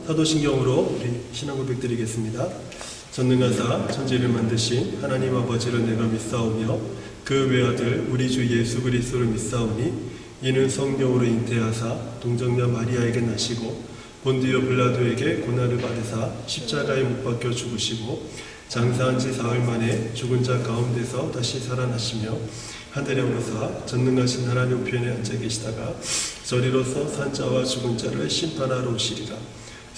사도신경으로 우리 신앙 고백 드리겠습니다. 전능하사 천지를 만드신 하나님 아버지를 내가 믿사오며 그 외아들 우리 주 예수 그리스도를 믿사오니 이는 성령으로 잉태하사 동정녀 마리아에게 나시고 본디오 빌라도에게 고난을 받으사 십자가에 못 박혀 죽으시고 장사한 지 사흘 만에 죽은 자 가운데서 다시 살아나시며 하늘에 오르사 전능하신 하나님 우편에 앉아 계시다가 저리로서 산 자와 죽은 자를 심판하러 오시리라.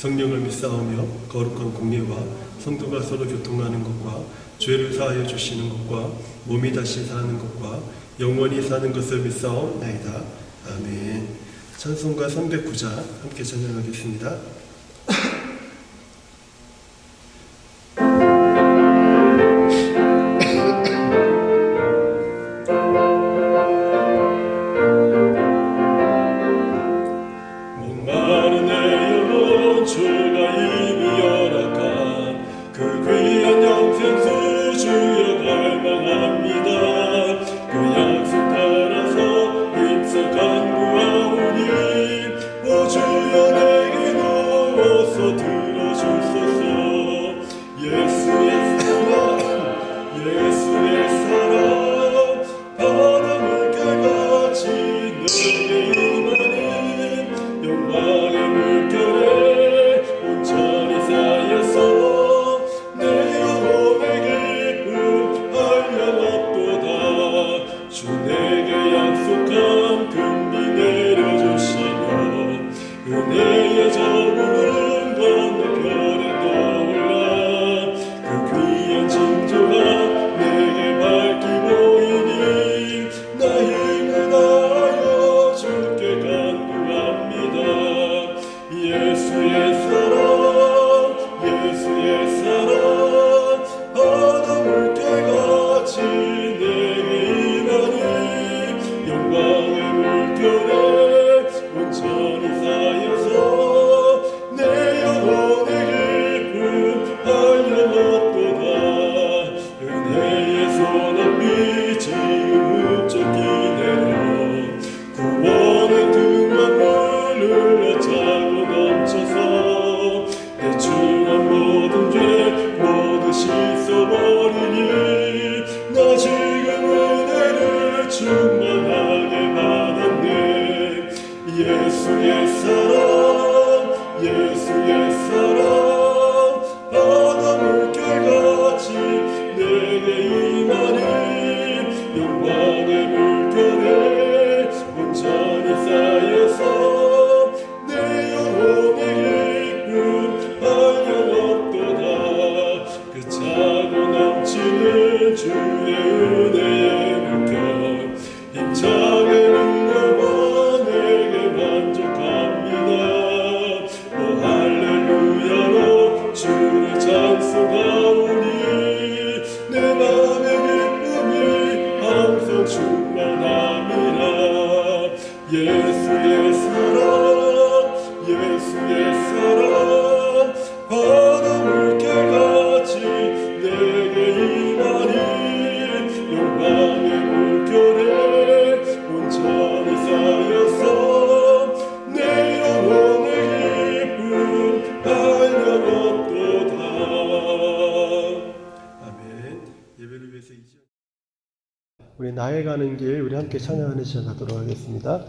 성령을 믿사오며 거룩한 공예와 성도가 서로 교통하는 것과 죄를 사하여 주시는 것과 몸이 다시 사는 것과 영원히 사는 것을 믿사옵나이다. 아멘. 찬송가 309자 함께 찬양하겠습니다. 우리 나에 가는 길 우리 함께 찬양하는 시간 갖도록 하겠습니다.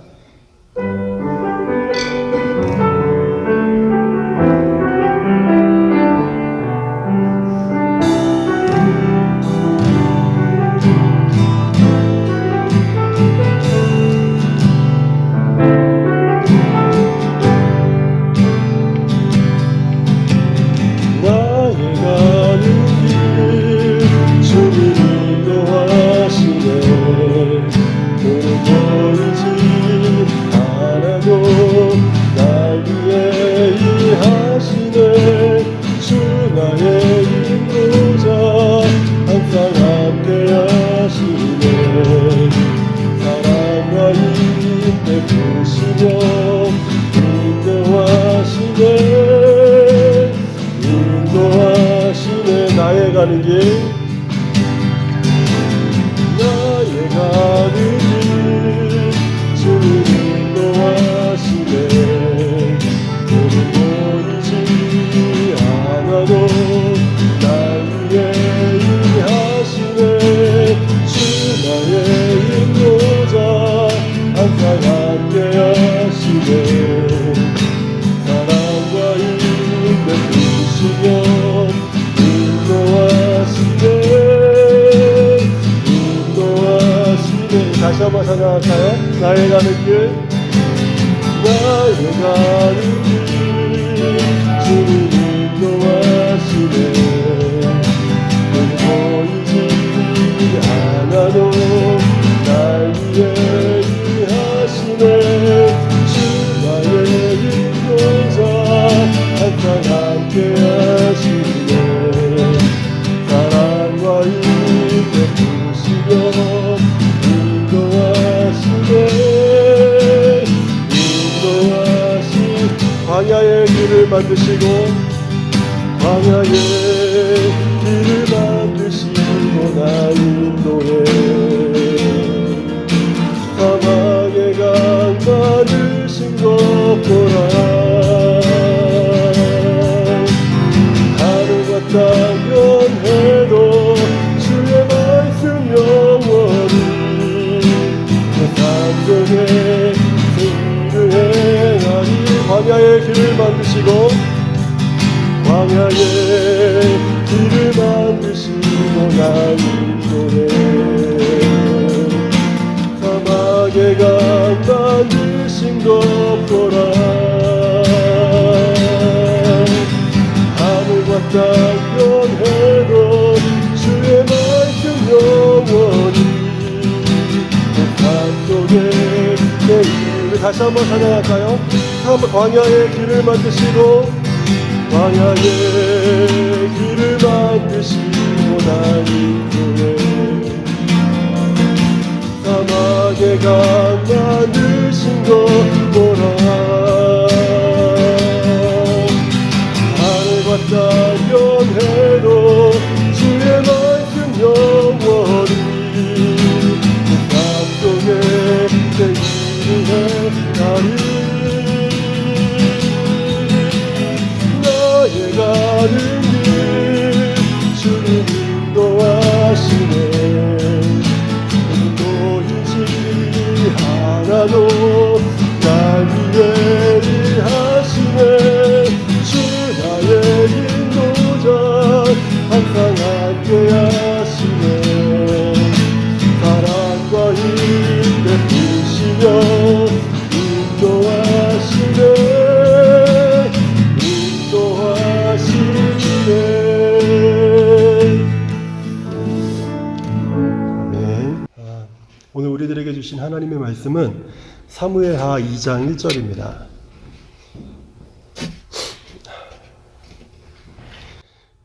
가는 길 나의 가는 길 주님 인도하시네 오늘 보이지 찬양할까요? 나의 가는 길, 나의 가는 길, 주님 인도하시네. 보이지 않아도 날 위해 일하시네. 주 나의 인도자 항상 함께 하시네. 사랑과 힘 베푸시며 광야의 길을 만드시고 광야의 길을 만드시고 나 인도해. 사막의 강 만드신 것 보라. 하늘과 땅 변해도 주의 말씀 영원히 내 삶 속에 승리를 행하리. 광야의 길을 만드시고 광야의 길을 만드시고 나 인도해. 사막의 강 만드신 것 보라. 하늘과 땅 변해도 주의 말씀 영원히 내 삶 속에 내 이름을 다시 한번 찬양할까요? 광야의 길을 만드시고 광야의 길을 만드시고 나 인도해. 사막의 강 만드신 것 보라. 하늘과 땅 변해도 주의 말씀 영원히 내 삶 속에 내 이름을 행하리. 가는 길 주님 인도하시네. 보이지 않아도 날 위해 일하시네. 주 나의 인도자 항상 함께 하시네. 사랑과 힘 베푸시며 인도하시네. 오늘 우리들에게 주신 하나님의 말씀은 사무엘하 2장 1절입니다.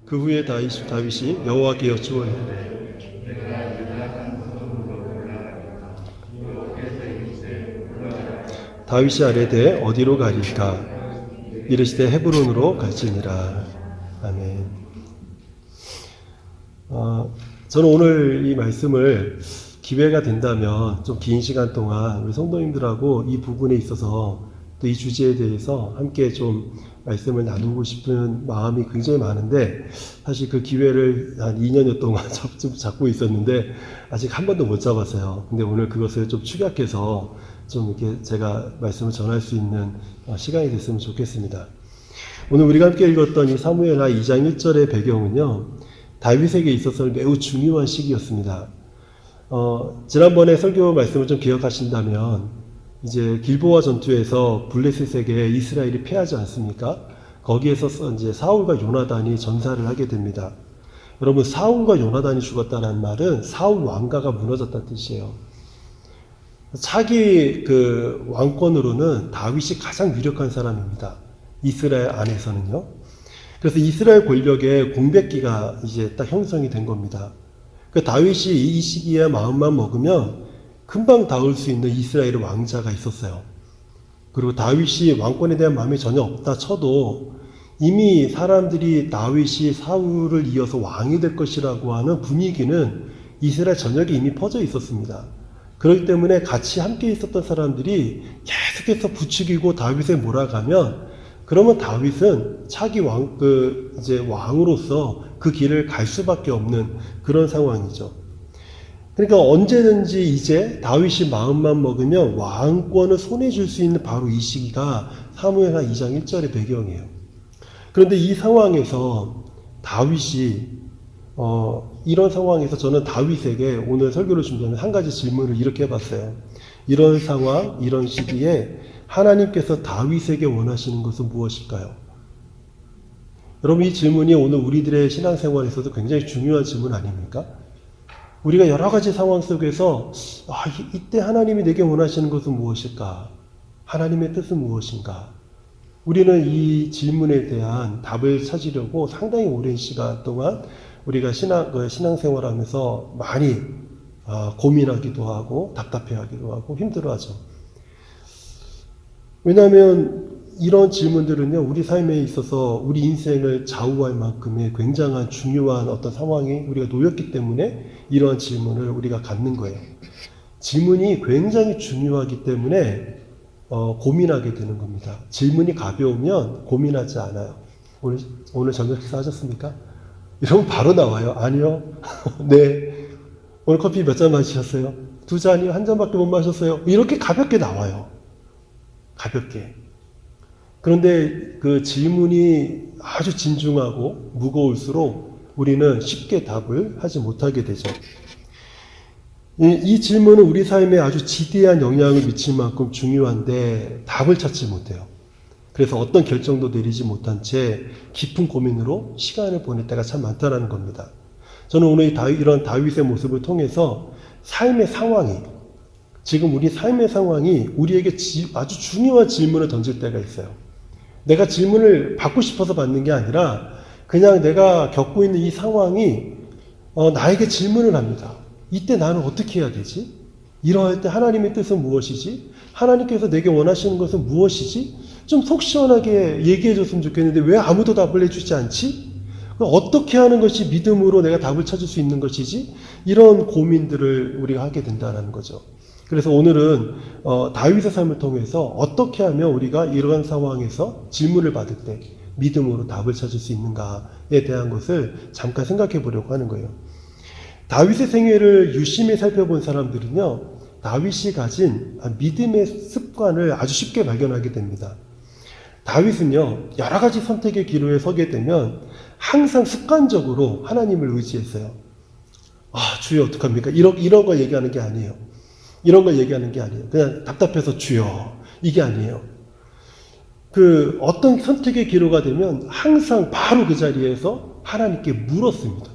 그 후에 다윗이 여호와께 여쭈었는데 다윗이 아뢰되 어디로 가리까? 이르시되 헤브론으로 갈지니라. 아멘. 저는 오늘 이 말씀을 기회가 된다면 좀 긴 시간 동안 우리 성도님들하고 이 부분에 있어서 또 이 주제에 대해서 함께 좀 말씀을 나누고 싶은 마음이 굉장히 많은데, 사실 그 기회를 한 2년여 동안 잡고 있었는데 아직 한 번도 못 잡았어요. 근데 오늘 그것을 좀 축약해서 좀 이렇게 제가 말씀을 전할 수 있는 시간이 됐으면 좋겠습니다. 오늘 우리가 함께 읽었던 이 사무엘하 2장 1절의 배경은요, 다윗에게 있어서 매우 중요한 시기였습니다. 지난번에 설교 말씀을 좀 기억하신다면, 이제 길보아 전투에서 블레셋에게 이스라엘이 패하지 않습니까? 거기에서 이제 사울과 요나단이 전사를 하게 됩니다. 여러분, 사울과 요나단이 죽었다는 말은 사울 왕가가 무너졌다는 뜻이에요. 차기 그 왕권으로는 다윗이 가장 유력한 사람입니다. 이스라엘 안에서는요. 그래서 이스라엘 권력의 공백기가 이제 딱 형성이 된 겁니다. 그 다윗이 이 시기에 마음만 먹으면 금방 닿을 수 있는 이스라엘의 왕자가 있었어요. 그리고 다윗이 왕권에 대한 마음이 전혀 없다 쳐도 이미 사람들이 다윗이 사울을 이어서 왕이 될 것이라고 하는 분위기는 이스라엘 전역에 이미 퍼져 있었습니다. 그렇기 때문에 같이 함께 있었던 사람들이 계속해서 부추기고 다윗에 몰아가면, 그러면 다윗은 차기 왕으로서 그 길을 갈 수밖에 없는 그런 상황이죠. 그러니까 언제든지 이제 다윗이 마음만 먹으면 왕권을 손에 줄 수 있는 바로 이 시기가 사무엘하 2장 1절의 배경이에요. 그런데 이 상황에서 다윗이 이런 상황에서 저는 다윗에게 오늘 설교를 준비하면 한 가지 질문을 이렇게 해봤어요. 이런 상황, 이런 시기에 하나님께서 다윗에게 원하시는 것은 무엇일까요? 여러분, 이 질문이 오늘 우리들의 신앙생활에서도 굉장히 중요한 질문 아닙니까? 우리가 여러 가지 상황 속에서 이때 하나님이 내게 원하시는 것은 무엇일까? 하나님의 뜻은 무엇인가? 우리는 이 질문에 대한 답을 찾으려고 상당히 오랜 시간 동안 우리가 신앙생활하면서 많이 고민하기도 하고 답답해하기도 하고 힘들어하죠. 왜냐하면 이런 질문들은요, 우리 삶에 있어서 우리 인생을 좌우할 만큼의 굉장한 중요한 어떤 상황에 우리가 놓였기 때문에 이러한 질문을 우리가 갖는 거예요. 질문이 굉장히 중요하기 때문에 고민하게 되는 겁니다. 질문이 가벼우면 고민하지 않아요. 오늘 저녁 식사 하셨습니까? 이러면 바로 나와요. 아니요. 네. 오늘 커피 몇 잔 마셨어요? 2잔이요? 1잔밖에 못 마셨어요? 이렇게 가볍게 나와요. 가볍게. 그런데 그 질문이 아주 진중하고 무거울수록 우리는 쉽게 답을 하지 못하게 되죠. 이 질문은 우리 삶에 아주 지대한 영향을 미칠 만큼 중요한데 답을 찾지 못해요. 그래서 어떤 결정도 내리지 못한 채 깊은 고민으로 시간을 보낼 때가 참 많다는 겁니다. 저는 오늘 이런 다윗의 모습을 통해서 삶의 상황이, 지금 우리 삶의 상황이 우리에게 아주 중요한 질문을 던질 때가 있어요. 내가 질문을 받고 싶어서 받는 게 아니라 그냥 내가 겪고 있는 이 상황이 나에게 질문을 합니다. 이때 나는 어떻게 해야 되지? 이러할 때 하나님의 뜻은 무엇이지? 하나님께서 내게 원하시는 것은 무엇이지? 좀 속 시원하게 얘기해 줬으면 좋겠는데 왜 아무도 답을 해주지 않지? 어떻게 하는 것이 믿음으로 내가 답을 찾을 수 있는 것이지? 이런 고민들을 우리가 하게 된다는 거죠. 그래서 오늘은 다윗의 삶을 통해서 어떻게 하면 우리가 이러한 상황에서 질문을 받을 때 믿음으로 답을 찾을 수 있는가에 대한 것을 잠깐 생각해 보려고 하는 거예요. 다윗의 생애를 유심히 살펴본 사람들은요, 다윗이 가진 믿음의 습관을 아주 쉽게 발견하게 됩니다. 다윗은요, 여러 가지 선택의 기로에 서게 되면 항상 습관적으로 하나님을 의지했어요. 주여 어떡합니까? 이런 거 얘기하는 게 아니에요. 이런 거 얘기하는 게 아니에요. 그냥 답답해서 주여, 이게 아니에요. 어떤 선택의 기로가 되면 항상 바로 그 자리에서 하나님께 물었습니다.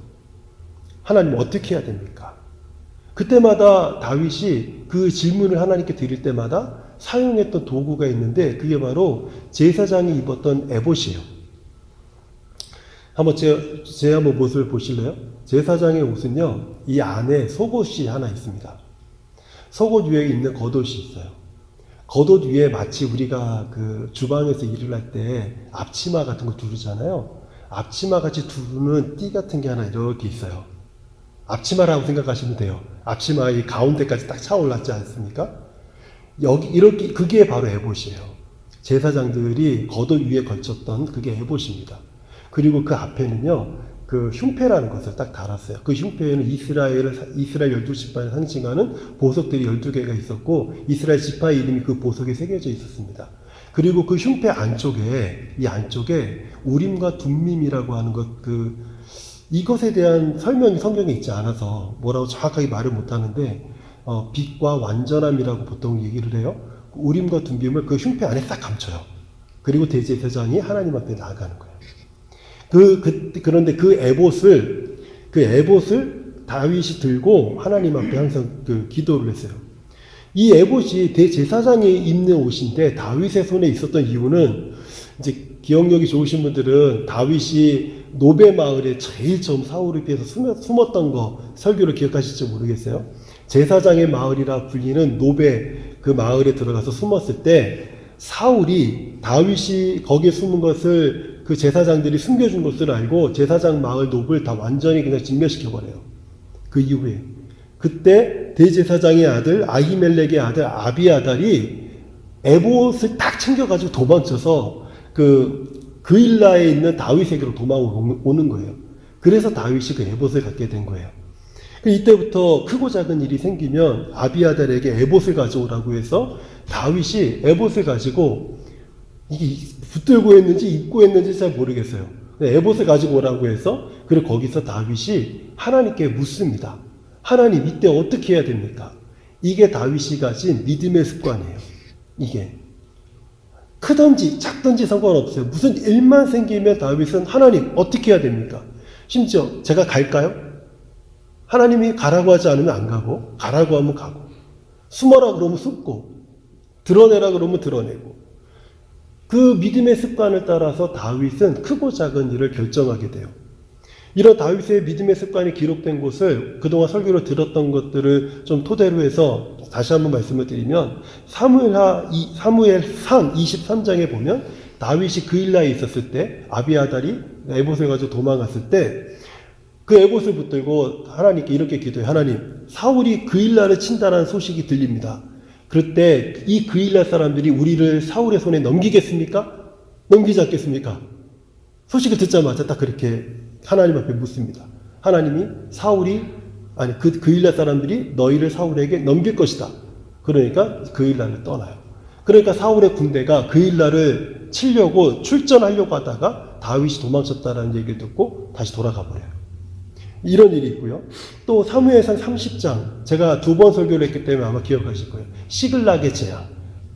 하나님 어떻게 해야 됩니까? 그때마다 다윗이 그 질문을 하나님께 드릴 때마다 사용했던 도구가 있는데 그게 바로 제사장이 입었던 에봇이에요. 한번 제 한번 모습을 보실래요? 제사장의 옷은요, 이 안에 속옷이 하나 있습니다. 속옷 위에 있는 겉옷이 있어요. 겉옷 위에 마치 우리가 주방에서 일을 할 때 앞치마 같은 거 두르잖아요. 앞치마 같이 두르는 띠 같은 게 하나 이렇게 있어요. 앞치마라고 생각하시면 돼요. 앞치마 이 가운데까지 딱 차올랐지 않습니까? 이렇게, 그게 바로 에봇이에요. 제사장들이 겉옷 위에 걸쳤던 그게 에봇입니다. 그리고 그 앞에는요, 흉패라는 것을 딱 달았어요. 그 흉패에는 이스라엘 12지파를 상징하는 보석들이 12개가 있었고, 이스라엘 지파의 이름이 그 보석에 새겨져 있었습니다. 그리고 그 흉패 안쪽에, 이 안쪽에 우림과 둠밈이라고 하는 것, 이것에 대한 설명이 성경에 있지 않아서 뭐라고 정확하게 말을 못하는데, 빛과 완전함이라고 보통 얘기를 해요. 우림과 둠빔을 그 흉패 안에 싹 감춰요. 그리고 대제사장이 하나님 앞에 나아가는 거예요. 그런데 그 에봇을 다윗이 들고 하나님 앞에 항상 기도를 했어요. 이 에봇이 대제사장이 입는 옷인데 다윗의 손에 있었던 이유는, 이제 기억력이 좋으신 분들은 다윗이 노베 마을에 제일 처음 사울에 비해서 숨었던 거 설교를 기억하실지 모르겠어요. 제사장의 마을이라 불리는 노베 그 마을에 들어가서 숨었을 때 사울이 다윗이 거기에 숨은 것을 그 제사장들이 숨겨준 것을 알고 제사장 마을 노블 다 완전히 그냥 진멸시켜버려요. 그 이후에 그때 대제사장의 아들 아히멜렉의 아들 아비아달이 에봇을 딱 챙겨가지고 도망쳐서 그일라에 있는 다윗에게로 도망오는 거예요. 그래서 다윗이 그 에봇을 갖게 된 거예요. 이때부터 크고 작은 일이 생기면 아비아달에게 에봇을 가져오라고 해서 다윗이 에봇을 가지고, 이게 붙들고 했는지 입고 했는지 잘 모르겠어요. 에봇을 가지고 오라고 해서, 그리고 거기서 다윗이 하나님께 묻습니다. 하나님, 이때 어떻게 해야 됩니까? 이게 다윗이 가진 믿음의 습관이에요. 이게. 크든지 작든지 상관없어요. 무슨 일만 생기면 다윗은 하나님 어떻게 해야 됩니까? 심지어 제가 갈까요? 하나님이 가라고 하지 않으면 안 가고, 가라고 하면 가고, 숨어라 그러면 숨고, 드러내라 그러면 드러내고. 그 믿음의 습관을 따라서 다윗은 크고 작은 일을 결정하게 돼요. 이런 다윗의 믿음의 습관이 기록된 곳을 그동안 설교로 들었던 것들을 좀 토대로 해서 다시 한번 말씀을 드리면 사무엘상 23장에 보면 다윗이 그일라에 있었을 때 아비아달이 에봇을 가지고 도망갔을 때 그 에봇을 붙들고 하나님께 이렇게 기도해요. 하나님, 사울이 그일라를 친다는 소식이 들립니다. 그때 이 그일라 사람들이 우리를 사울의 손에 넘기겠습니까? 넘기지 않겠습니까? 소식을 듣자마자 딱 그렇게 하나님 앞에 묻습니다. 하나님이 그일라 사람들이 너희를 사울에게 넘길 것이다. 그러니까 그일라를 떠나요. 그러니까 사울의 군대가 그일라를 치려고 출전하려고 하다가 다윗이 도망쳤다라는 얘기를 듣고 다시 돌아가 버려요. 이런 일이 있고요. 또 사무엘상 30장, 제가 2번 설교를 했기 때문에 아마 기억하실 거예요. 시글락의 재앙.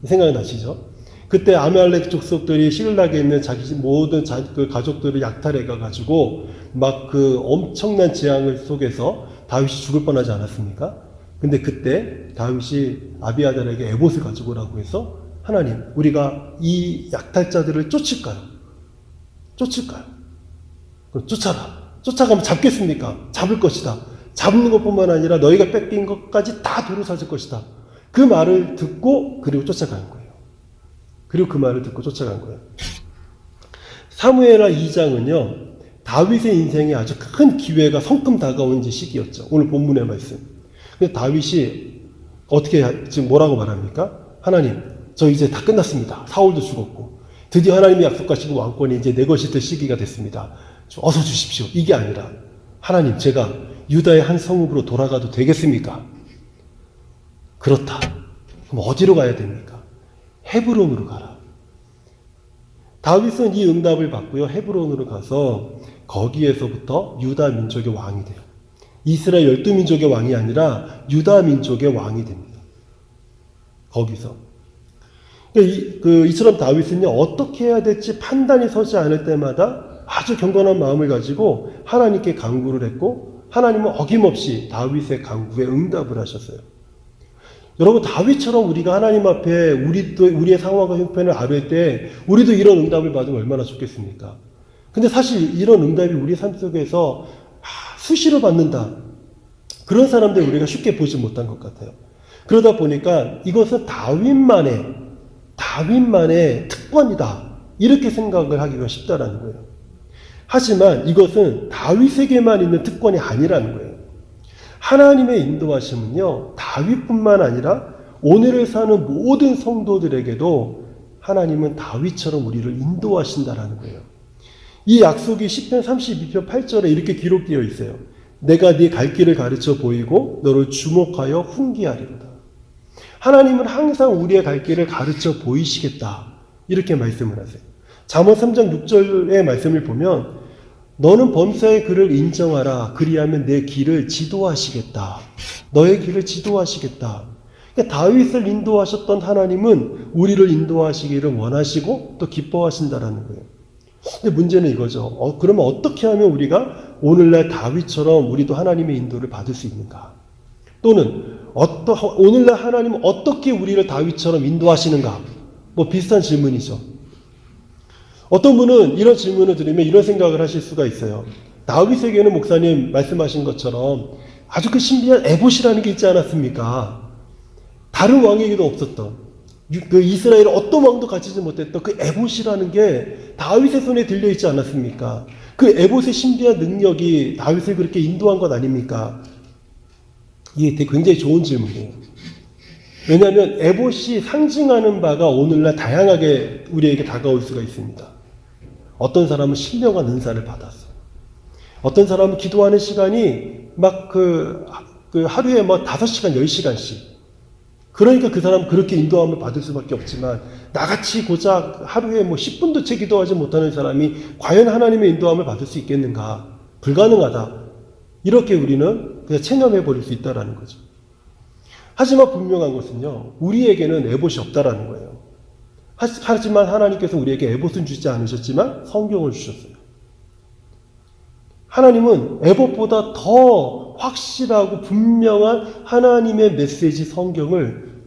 생각나시죠? 그때 아말렉 족속들이 시글락에 있는 자기 모든 그 가족들을 약탈해 가지고 막 그 엄청난 재앙을 속에서 다윗이 죽을 뻔하지 않았습니까? 근데 그때 다윗이 아비아달에게 에봇을 가지고 오라고 해서 하나님, 우리가 이 약탈자들을 쫓을까요? 그럼 쫓아라. 쫓아가면 잡겠습니까? 잡을 것이다. 잡는 것뿐만 아니라 너희가 뺏긴 것까지 다 도로찾을 것이다. 그 말을 듣고 그리고 쫓아간 거예요. 사무엘하 2장은요. 다윗의 인생에 아주 큰 기회가 성큼 다가온 시기였죠. 오늘 본문의 말씀. 근데 다윗이 어떻게 지금 뭐라고 말합니까? 하나님, 저 이제 다 끝났습니다. 사울도 죽었고 드디어 하나님이 약속하시고 왕권이 이제 내 것이 될 시기가 됐습니다. 어서 주십시오. 이게 아니라 하나님, 제가 유다의 한 성읍으로 돌아가도 되겠습니까? 그렇다. 그럼 어디로 가야 됩니까? 헤브론으로 가라. 다윗은 이 응답을 받고요. 헤브론으로 가서 거기에서부터 유다 민족의 왕이 돼요. 이스라엘 12민족의 왕이 아니라 유다 민족의 왕이 됩니다. 거기서. 이처럼 다윗은요, 어떻게 해야 될지 판단이 서지 않을 때마다 아주 경건한 마음을 가지고 하나님께 간구를 했고, 하나님은 어김없이 다윗의 간구에 응답을 하셨어요. 여러분, 다윗처럼 우리가 하나님 앞에 우리의 상황과 형편을 아뢰 때 우리도 이런 응답을 받으면 얼마나 좋겠습니까? 근데 사실 이런 응답이 우리 삶 속에서 수시로 받는다. 그런 사람들 우리가 쉽게 보지 못한 것 같아요. 그러다 보니까 이것은 다윗만의 특권이다. 이렇게 생각을 하기가 쉽다라는 거예요. 하지만 이것은 다윗에게만 있는 특권이 아니라는 거예요. 하나님의 인도하심은요, 다윗뿐만 아니라 오늘을 사는 모든 성도들에게도 하나님은 다윗처럼 우리를 인도하신다라는 거예요. 이 약속이 시편 32편 8절에 이렇게 기록되어 있어요. 내가 네 갈 길을 가르쳐 보이고 너를 주목하여 훈계하리로다. 하나님은 항상 우리의 갈 길을 가르쳐 보이시겠다. 이렇게 말씀을 하세요. 잠언 3장 6절의 말씀을 보면 너는 범사의 그를 인정하라. 그리하면 내 길을 지도하시겠다. 너의 길을 지도하시겠다. 그러니까 다윗을 인도하셨던 하나님은 우리를 인도하시기를 원하시고 또 기뻐하신다라는 거예요. 근데 문제는 이거죠. 그러면 어떻게 하면 우리가 오늘날 다윗처럼 우리도 하나님의 인도를 받을 수 있는가? 또는 오늘날 하나님은 어떻게 우리를 다윗처럼 인도하시는가? 뭐 비슷한 질문이죠. 어떤 분은 이런 질문을 들으면 이런 생각을 하실 수가 있어요. 다윗에게는 목사님 말씀하신 것처럼 아주 그 신비한 에봇이라는 게 있지 않았습니까? 다른 왕에게도 없었던 그 이스라엘 어떤 왕도 가지지 못했던 그 에봇이라는 게 다윗의 손에 들려 있지 않았습니까? 그 에봇의 신비한 능력이 다윗을 그렇게 인도한 것 아닙니까? 이게 되게 굉장히 좋은 질문이에요. 왜냐하면 에봇이 상징하는 바가 오늘날 다양하게 우리에게 다가올 수가 있습니다. 어떤 사람은 신령한 은사를 받았어. 어떤 사람은 기도하는 시간이 막 하루에 뭐 5시간, 10시간씩. 그러니까 그 사람은 그렇게 인도함을 받을 수밖에 없지만 나같이 고작 하루에 뭐 10분도 채 기도하지 못하는 사람이 과연 하나님의 인도함을 받을 수 있겠는가? 불가능하다. 이렇게 우리는 그냥 체념해 버릴 수 있다라는 거죠. 하지만 분명한 것은요, 우리에게는 에봇이 없다라는 거예요. 하지만 하나님께서 우리에게 에봇은 주지 않으셨지만 성경을 주셨어요. 하나님은 에봇보다 더 확실하고 분명한 하나님의 메시지 성경을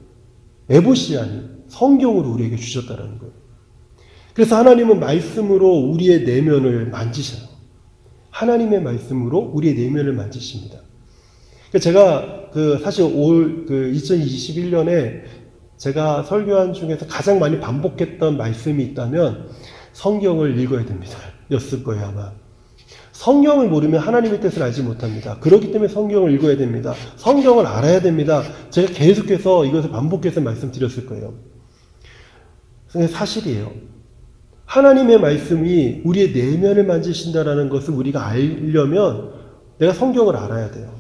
에봇이 아닌 성경으로 우리에게 주셨다는 거예요. 그래서 하나님은 말씀으로 우리의 내면을 만지셔요. 하나님의 말씀으로 우리의 내면을 만지십니다. 제가 사실 올 2021년에 제가 설교한 중에서 가장 많이 반복했던 말씀이 있다면 성경을 읽어야 됩니다. 였을 거예요, 아마. 성경을 모르면 하나님의 뜻을 알지 못합니다. 그렇기 때문에 성경을 읽어야 됩니다. 성경을 알아야 됩니다. 제가 계속해서 이것을 반복해서 말씀드렸을 거예요. 사실이에요. 하나님의 말씀이 우리의 내면을 만지신다라는 것을 우리가 알려면 내가 성경을 알아야 돼요.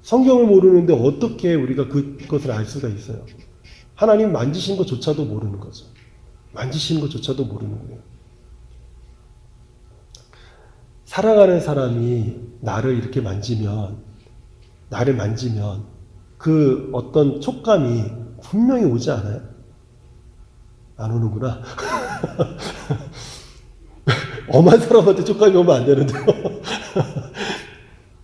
성경을 모르는데 어떻게 우리가 그것을 알 수가 있어요? 하나님 만지신 것조차도 모르는 거죠. 만지시는 것조차도 모르는 거예요. 사랑하는 사람이 나를 이렇게 나를 만지면 그 어떤 촉감이 분명히 오지 않아요? 안 오는구나. 엄한 사람한테 촉감이 오면 안 되는데요.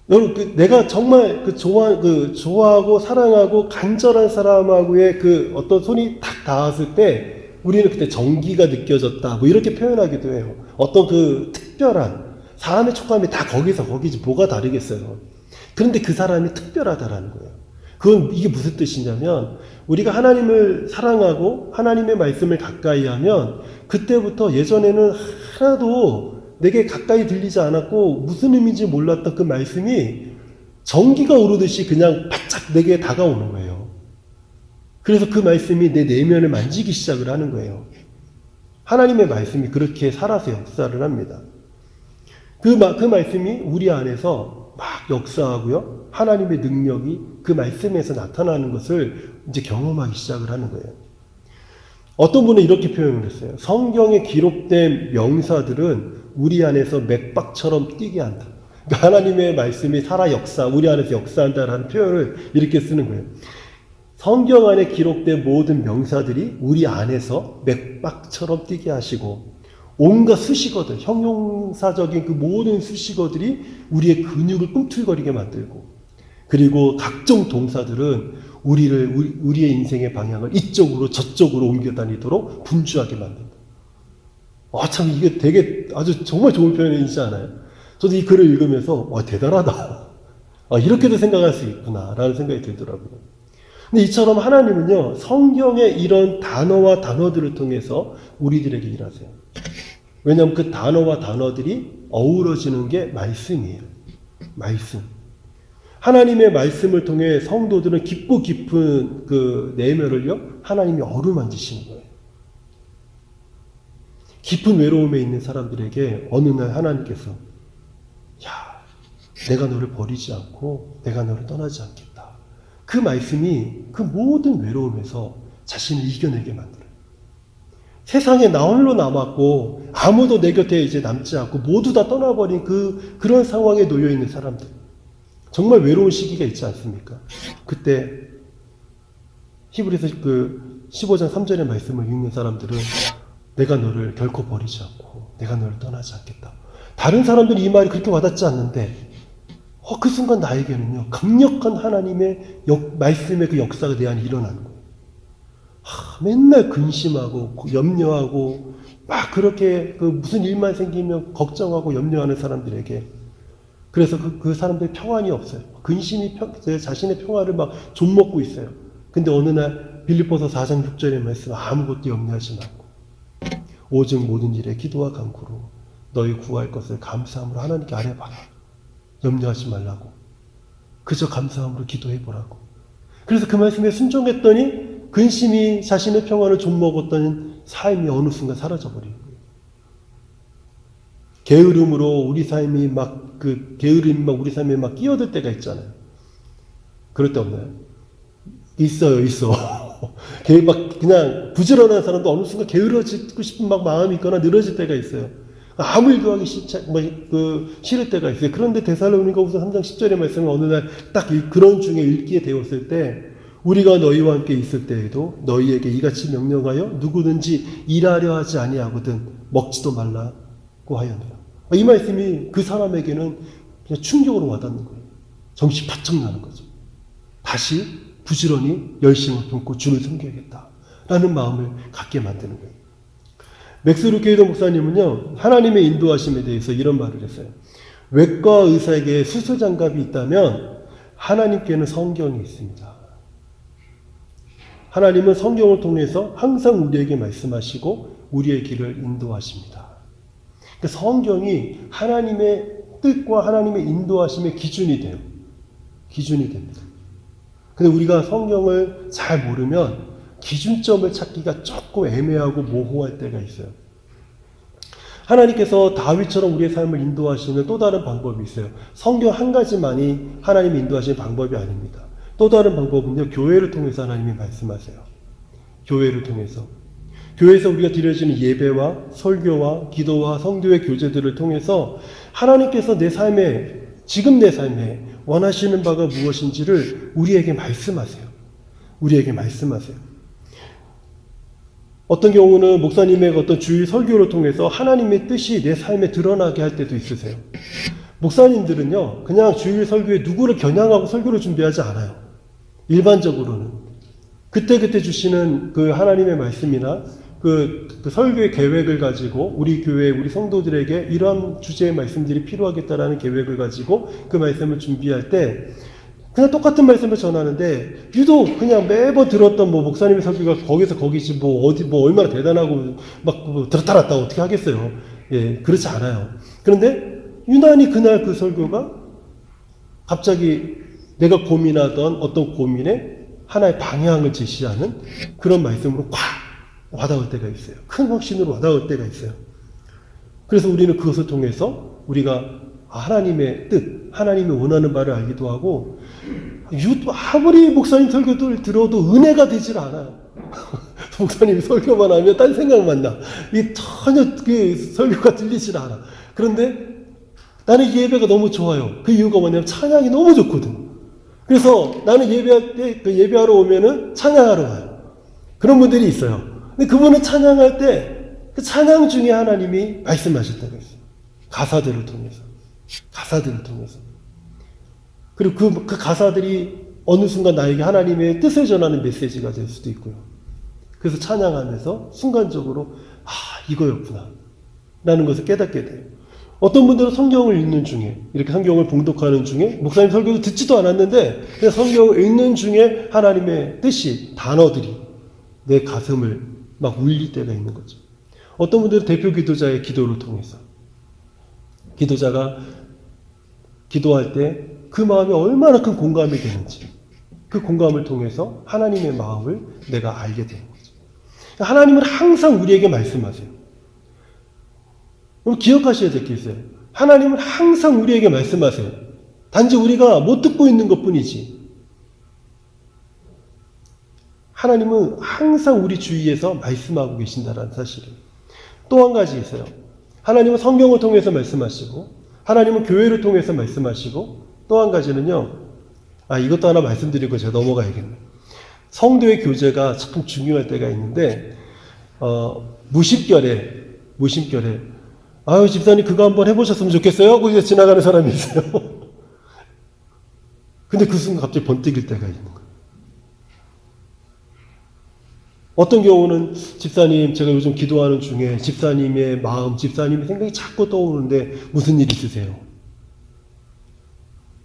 여러분, 내가 정말 좋아하고 사랑하고 간절한 사람하고의 어떤 손이 탁 닿았을 때 우리는 그때 정기가 느껴졌다. 뭐 이렇게 표현하기도 해요. 어떤 특별한 사람의 촉감이 다 거기지 뭐가 다르겠어요. 그런데 그 사람이 특별하다라는 거예요. 이게 무슨 뜻이냐면 우리가 하나님을 사랑하고 하나님의 말씀을 가까이 하면 그때부터 예전에는 하나도 내게 가까이 들리지 않았고 무슨 의미인지 몰랐던 그 말씀이 전기가 오르듯이 그냥 바짝 내게 다가오는 거예요. 그래서 그 말씀이 내 내면을 만지기 시작을 하는 거예요. 하나님의 말씀이 그렇게 살아서 역사를 합니다. 그 말씀이 우리 안에서 막 역사하고요. 하나님의 능력이 그 말씀에서 나타나는 것을 이제 경험하기 시작을 하는 거예요. 어떤 분은 이렇게 표현을 했어요. 성경에 기록된 명사들은 우리 안에서 맥박처럼 뛰게 한다. 그러니까 하나님의 말씀이 살아 우리 안에서 역사한다라는 표현을 이렇게 쓰는 거예요. 성경 안에 기록된 모든 명사들이 우리 안에서 맥박처럼 뛰게 하시고 온갖 수식어들, 형용사적인 그 모든 수식어들이 우리의 근육을 꿈틀거리게 만들고 그리고 각종 동사들은 우리의 인생의 방향을 이쪽으로 저쪽으로 옮겨 다니도록 분주하게 만든다. 참 이게 되게 아주 정말 좋은 표현이지 않아요? 저도 이 글을 읽으면서 대단하다. 이렇게도 생각할 수 있구나 라는 생각이 들더라고요. 근데 이처럼 하나님은요, 성경의 이런 단어와 단어들을 통해서 우리들에게 일하세요. 왜냐하면 그 단어와 단어들이 어우러지는 게 말씀이에요. 말씀. 하나님의 말씀을 통해 성도들은 깊고 깊은 그 내면을요, 하나님이 어루만지시는 거예요. 깊은 외로움에 있는 사람들에게 어느 날 하나님께서 내가 너를 버리지 않고 내가 너를 떠나지 않겠다. 그 말씀이 그 모든 외로움에서 자신을 이겨내게 만들어요. 세상에 나 홀로 남았고 아무도 내 곁에 이제 남지 않고 모두 다 떠나버린 그런 상황에 놓여 있는 사람들, 정말 외로운 시기가 있지 않습니까? 그때 히브리서 15장 3절의 말씀을 읽는 사람들은 내가 너를 결코 버리지 않고 내가 너를 떠나지 않겠다. 다른 사람들이 이 말이 그렇게 와닿지 않는데 그 순간 나에게는요, 강력한 하나님의 말씀의 그 역사가 내 안에 일어나는 거예요. 맨날 근심하고 염려하고 막 그렇게 무슨 일만 생기면 걱정하고 염려하는 사람들에게, 그래서 그 사람들 평안이 없어요. 근심이 자신의 평화를 막 좀먹고 있어요. 근데 어느 날 빌립보서 4장 6절의 말씀, 아무것도 염려하지 말고 오직 모든 일에 기도와 간구로 너희 구할 것을 감사함으로 하나님께 아뢰봐라. 염려하지 말라고. 그저 감사함으로 기도해보라고. 그래서 그 말씀에 순종했더니 근심이 자신의 평화를 좀먹었던 삶이 어느 순간 사라져버리는 거예요. 게으름으로 우리 삶이 게으름이 우리 삶에 막 끼어들 때가 있잖아요. 그럴 때 없나요? 있어요. 그냥 부지런한 사람도 어느 순간 게으러지고 싶은 마음이 있거나 늘어질 때가 있어요. 아무 일도 하기 싫을 때가 있어요. 그런데 데살로니가후서 3장 10절의 말씀은 어느 날 딱 그런 중에 읽기에 되었을 때 우리가 너희와 함께 있을 때에도 너희에게 이같이 명령하여 누구든지 일하려 하지 아니하거든 먹지도 말라고 하였노라. 이 말씀이 그 사람에게는 그냥 충격으로 와닿는 거예요. 정신 바짝 나는 거죠. 다시 부지런히 열심을 품고 주를 섬겨야겠다라는 마음을 갖게 만드는 거예요. 맥스 루케이더 목사님은요, 하나님의 인도하심에 대해서 이런 말을 했어요. 외과 의사에게 수술장갑이 있다면 하나님께는 성경이 있습니다. 하나님은 성경을 통해서 항상 우리에게 말씀하시고 우리의 길을 인도하십니다. 그러니까 성경이 하나님의 뜻과 하나님의 인도하심의 기준이 돼요. 기준이 됩니다. 근데 우리가 성경을 잘 모르면 기준점을 찾기가 조금 애매하고 모호할 때가 있어요. 하나님께서 다윗처럼 우리의 삶을 인도하시는 또 다른 방법이 있어요. 성경 한 가지만이 하나님이 인도하시는 방법이 아닙니다. 또 다른 방법은요, 교회를 통해서 하나님이 말씀하세요. 교회를 통해서. 교회에서 우리가 드려지는 예배와 설교와 기도와 성도의 교제들을 통해서 하나님께서 내 삶에, 지금 내 삶에 원하시는 바가 무엇인지를 우리에게 말씀하세요. 우리에게 말씀하세요. 어떤 경우는 목사님의 어떤 주일 설교를 통해서 하나님의 뜻이 내 삶에 드러나게 할 때도 있으세요. 목사님들은요, 그냥 주일 설교에 누구를 겨냥하고 설교를 준비하지 않아요. 일반적으로는 그때그때 주시는 그 하나님의 말씀이나 그 설교의 계획을 가지고 우리 교회, 우리 성도들에게 이런 주제의 말씀들이 필요하겠다라는 계획을 가지고 그 말씀을 준비할 때 그냥 똑같은 말씀을 전하는데 유독 그냥 매번 들었던 목사님의 설교가 거기서 거기지 어디 얼마나 대단하고 막 들었다 놨다 어떻게 하겠어요. 예, 그렇지 않아요. 그런데 유난히 그날 그 설교가 갑자기 내가 고민하던 어떤 고민에 하나의 방향을 제시하는 그런 말씀으로 콱 와닿을 때가 있어요. 큰 확신으로 와닿을 때가 있어요. 그래서 우리는 그것을 통해서 우리가 하나님의 뜻, 하나님이 원하는 바를 알기도 하고 아무리 목사님 설교를 들어도 은혜가 되질 않아요. 목사님이 설교만 하면 딴 생각만 나. 전혀 그 설교가 들리질 않아. 그런데 나는 예배가 너무 좋아요. 그 이유가 뭐냐면 찬양이 너무 좋거든. 그래서 나는 예배할 때, 예배하러 오면은 찬양하러 와요. 그런 분들이 있어요. 근데 그분은 찬양할 때 그 찬양 중에 하나님이 말씀하실 때가 있어요. 가사들을 통해서. 가사들을 통해서. 그리고 그 가사들이 어느 순간 나에게 하나님의 뜻을 전하는 메시지가 될 수도 있고요. 그래서 찬양하면서 순간적으로 이거였구나 라는 것을 깨닫게 돼요. 어떤 분들은 성경을 읽는 중에, 이렇게 성경을 봉독하는 중에, 목사님 설교도 듣지도 않았는데, 그냥 성경을 읽는 중에 하나님의 뜻이, 단어들이 내 가슴을 막 울릴 때가 있는 거죠. 어떤 분들은 대표 기도자의 기도를 통해서, 기도자가 기도할 때 그 마음이 얼마나 큰 공감이 되는지, 그 공감을 통해서 하나님의 마음을 내가 알게 되는 거죠. 하나님은 항상 우리에게 말씀하세요. 여러분 기억하셔야 될 게 있어요. 하나님은 항상 우리에게 말씀하세요. 단지 우리가 못 듣고 있는 것뿐이지. 하나님은 항상 우리 주위에서 말씀하고 계신다는 사실을. 또 한 가지 있어요. 하나님은 성경을 통해서 말씀하시고 하나님은 교회를 통해서 말씀하시고 또 한 가지는요. 이것도 하나 말씀드리고 제가 넘어가야겠네요. 성도의 교제가 참 중요할 때가 있는데 무심결에 집사님 그거 한번 해보셨으면 좋겠어요 하고 이제 지나가는 사람이 있어요. 근데 그 순간 갑자기 번뜩일 때가 있는 거예요. 어떤 경우는 집사님 제가 요즘 기도하는 중에 집사님의 마음, 집사님의 생각이 자꾸 떠오르는데 무슨 일 있으세요?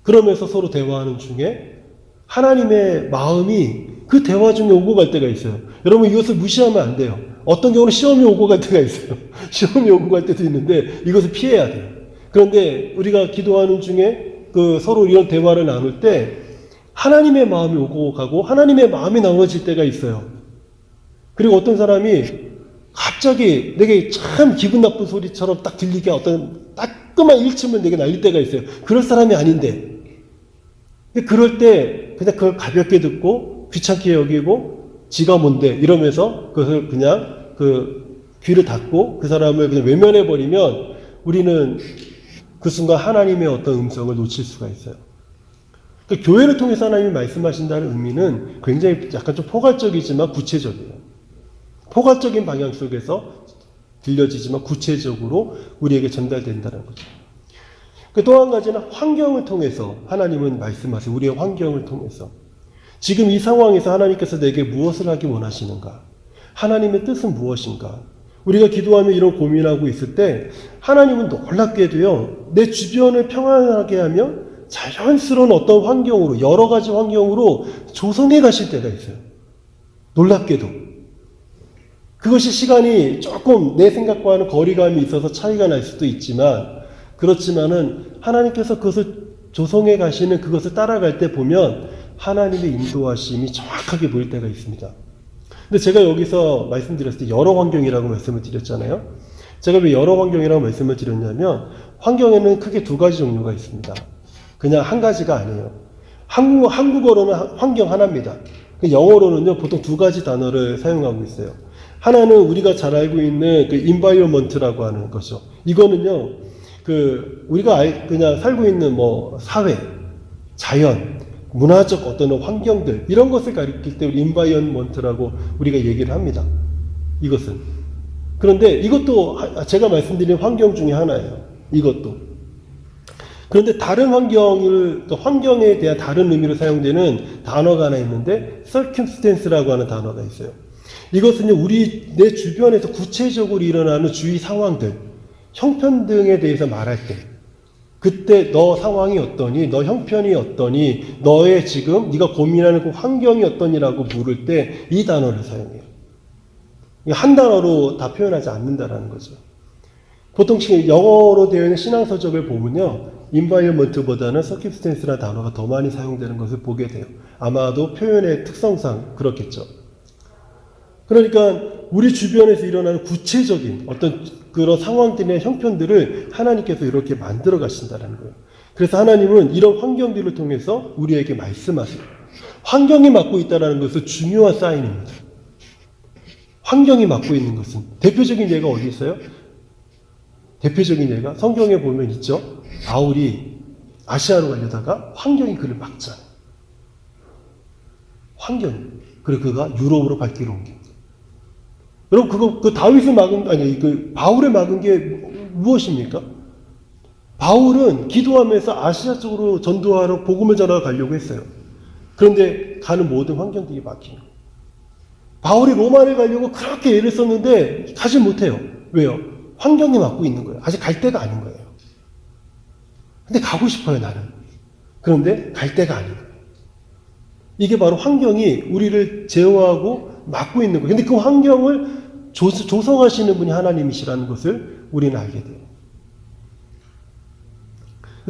그러면서 서로 대화하는 중에 하나님의 마음이 그 대화 중에 오고 갈 때가 있어요. 여러분 이것을 무시하면 안 돼요. 어떤 경우는 시험이 오고 갈 때가 있어요. 시험이 오고 갈 때도 있는데 이것을 피해야 돼요. 그런데 우리가 기도하는 중에 서로 이런 대화를 나눌 때 하나님의 마음이 오고 가고 하나님의 마음이 나눠질 때가 있어요. 그리고 어떤 사람이 갑자기 내게 참 기분 나쁜 소리처럼 딱 들리게 어떤 따끔한 일침을 내게 날릴 때가 있어요. 그럴 사람이 아닌데. 근데 그럴 때 그냥 그걸 가볍게 듣고 귀찮게 여기고 지가 뭔데 이러면서 그것을 그냥 귀를 닫고 그 사람을 그냥 외면해버리면 우리는 그 순간 하나님의 어떤 음성을 놓칠 수가 있어요. 그러니까 교회를 통해서 하나님이 말씀하신다는 의미는 굉장히 약간 좀 포괄적이지만 구체적이에요. 포괄적인 방향 속에서 들려지지만 구체적으로 우리에게 전달된다는 거죠. 또 한 가지는 환경을 통해서 하나님은 말씀하세요. 우리의 환경을 통해서. 지금 이 상황에서 하나님께서 내게 무엇을 하기 원하시는가? 하나님의 뜻은 무엇인가? 우리가 기도하며 이런 고민하고 있을 때 하나님은 놀랍게도요, 내 주변을 평안하게 하며 자연스러운 어떤 환경으로, 여러 가지 환경으로 조성해 가실 때가 있어요. 놀랍게도. 그것이 시간이 조금 내 생각과는 거리감이 있어서 차이가 날 수도 있지만, 그렇지만은 하나님께서 그것을 조성해 가시는 그것을 따라갈 때 보면 하나님의 인도하심이 정확하게 보일 때가 있습니다. 근데 제가 여기서 말씀드렸을 때 여러 환경이라고 말씀을 드렸잖아요. 제가 왜 여러 환경이라고 말씀을 드렸냐면 환경에는 크게 두 가지 종류가 있습니다. 그냥 한 가지가 아니에요. 한국어로는 환경 하나입니다. 영어로는요, 보통 두 가지 단어를 사용하고 있어요. 하나는 우리가 잘 알고 있는 그 environment라고 하는 거죠. 이거는요, 우리가 그냥 살고 있는 사회, 자연, 문화적 어떤 환경들, 이런 것을 가리킬 때 우리 environment라고 우리가 얘기를 합니다. 이것은. 그런데 이것도 제가 말씀드린 환경 중에 하나예요. 이것도. 그런데 다른 환경에 대한 다른 의미로 사용되는 단어가 하나 있는데 circumstance라고 하는 단어가 있어요. 이것은요, 내 주변에서 구체적으로 일어나는 주위 상황들, 형편 등에 대해서 말할 때, 그때 너 상황이 어떠니, 너 형편이 어떠니, 너의 지금 네가 고민하는 그 환경이 어떠니라고 물을 때 이 단어를 사용해요. 한 단어로 다 표현하지 않는다라는 거죠. 보통 영어로 되어 있는 신앙서적을 보면요, environment보다는 circumstance라는 단어가 더 많이 사용되는 것을 보게 돼요. 아마도 표현의 특성상 그렇겠죠. 그러니까 우리 주변에서 일어나는 구체적인 어떤 그런 상황들의 형편들을 하나님께서 이렇게 만들어 가신다는 거예요. 그래서 하나님은 이런 환경들을 통해서 우리에게 말씀하세요. 환경이 맡고 있다는 것은 중요한 사인입니다. 환경이 맡고 있는 것은 대표적인 예가 어디 있어요? 대표적인 예가 성경에 보면 있죠. 바울이 아시아로 가려다가 환경이 그를 막잖아요. 환경. 그리고 그가 유럽으로 발길을 옮깁니다. 여러분, 다윗을 바울을 막은 게 무엇입니까? 바울은 기도하면서 아시아 쪽으로 전도하러, 복음을 전하러 가려고 했어요. 그런데 가는 모든 환경들이 막히는 거예요. 바울이 로마를 가려고 그렇게 애를 썼는데 가지 못해요. 왜요? 환경이 막고 있는 거예요. 아직 갈 때가 아닌 거예요. 근데 가고 싶어요, 나는. 그런데 갈 때가 아닌 거예요. 이게 바로 환경이 우리를 제어하고 막고 있는 거예요. 근데 그 환경을 조성하시는 분이 하나님이시라는 것을 우리는 알게 돼요.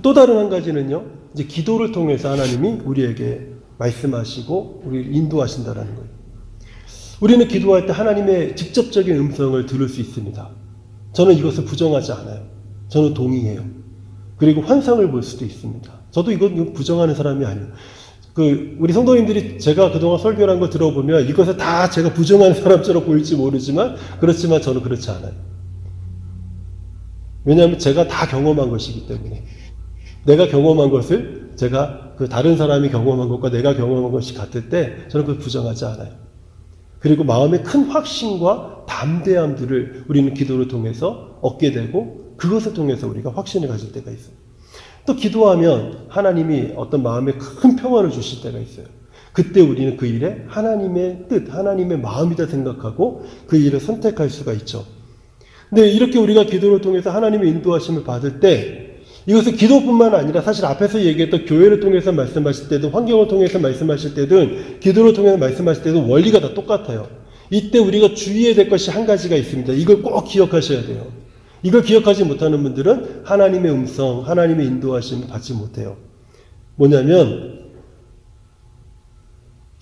또 다른 한 가지는요, 이제 기도를 통해서 하나님이 우리에게 말씀하시고 우리를 인도하신다는 거예요. 우리는 기도할 때 하나님의 직접적인 음성을 들을 수 있습니다. 저는 이것을 부정하지 않아요. 저는 동의해요. 그리고 환상을 볼 수도 있습니다. 저도 이건 부정하는 사람이 아니에요. 우리 성도님들이 제가 그동안 설교를 한 걸 들어보면 이것을 다 제가 부정하는 사람처럼 보일지 모르지만, 그렇지만 저는 그렇지 않아요. 왜냐하면 제가 다 경험한 것이기 때문에. 내가 경험한 것을 제가 다른 사람이 경험한 것과 내가 경험한 것이 같을 때 저는 그걸 부정하지 않아요. 그리고 마음의 큰 확신과 담대함들을 우리는 기도를 통해서 얻게 되고, 그것을 통해서 우리가 확신을 가질 때가 있어요. 또 기도하면 하나님이 어떤 마음에 큰 평화를 주실 때가 있어요. 그때 우리는 그 일에 하나님의 뜻, 하나님의 마음이다 생각하고 그 일을 선택할 수가 있죠. 근데 이렇게 우리가 기도를 통해서 하나님의 인도하심을 받을 때, 이것은 기도뿐만 아니라 사실 앞에서 얘기했던 교회를 통해서 말씀하실 때도, 환경을 통해서 말씀하실 때든, 기도를 통해서 말씀하실 때도 원리가 다 똑같아요. 이때 우리가 주의해야 될 것이 한 가지가 있습니다. 이걸 꼭 기억하셔야 돼요. 이걸 기억하지 못하는 분들은 하나님의 음성, 하나님의 인도하심을 받지 못해요. 뭐냐면,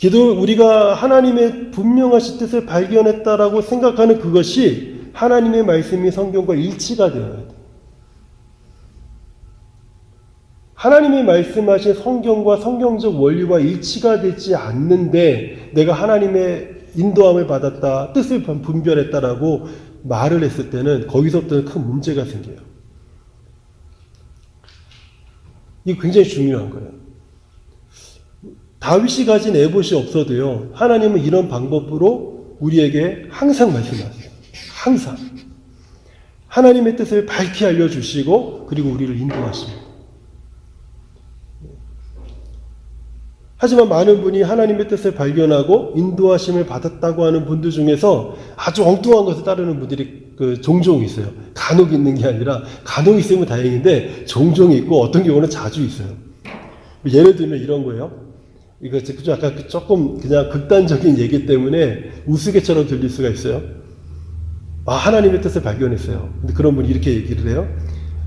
우리가 하나님의 분명하신 뜻을 발견했다라고 생각하는 그것이 하나님의 말씀이 성경과 일치가 되어야 돼요. 하나님이 말씀하신 성경과 성경적 원리와 일치가 되지 않는데 내가 하나님의 인도함을 받았다, 뜻을 분별했다라고 말을 했을 때는 거기서부터는 큰 문제가 생겨요. 이게 굉장히 중요한 거예요. 다윗이 가진 에봇이 없어도요, 하나님은 이런 방법으로 우리에게 항상 말씀하세요. 항상. 하나님의 뜻을 밝히 알려주시고, 그리고 우리를 인도하십니다. 하지만 많은 분이 하나님의 뜻을 발견하고 인도하심을 받았다고 하는 분들 중에서 아주 엉뚱한 것을 따르는 분들이 종종 있어요. 간혹 있는 게 아니라, 간혹 있으면 다행인데 종종 있고 어떤 경우는 자주 있어요. 예를 들면 이런 거예요. 이거 약간 조금 그냥 극단적인 얘기 때문에 우스개처럼 들릴 수가 있어요. 하나님의 뜻을 발견했어요. 근데 그런 분이 이렇게 얘기를 해요.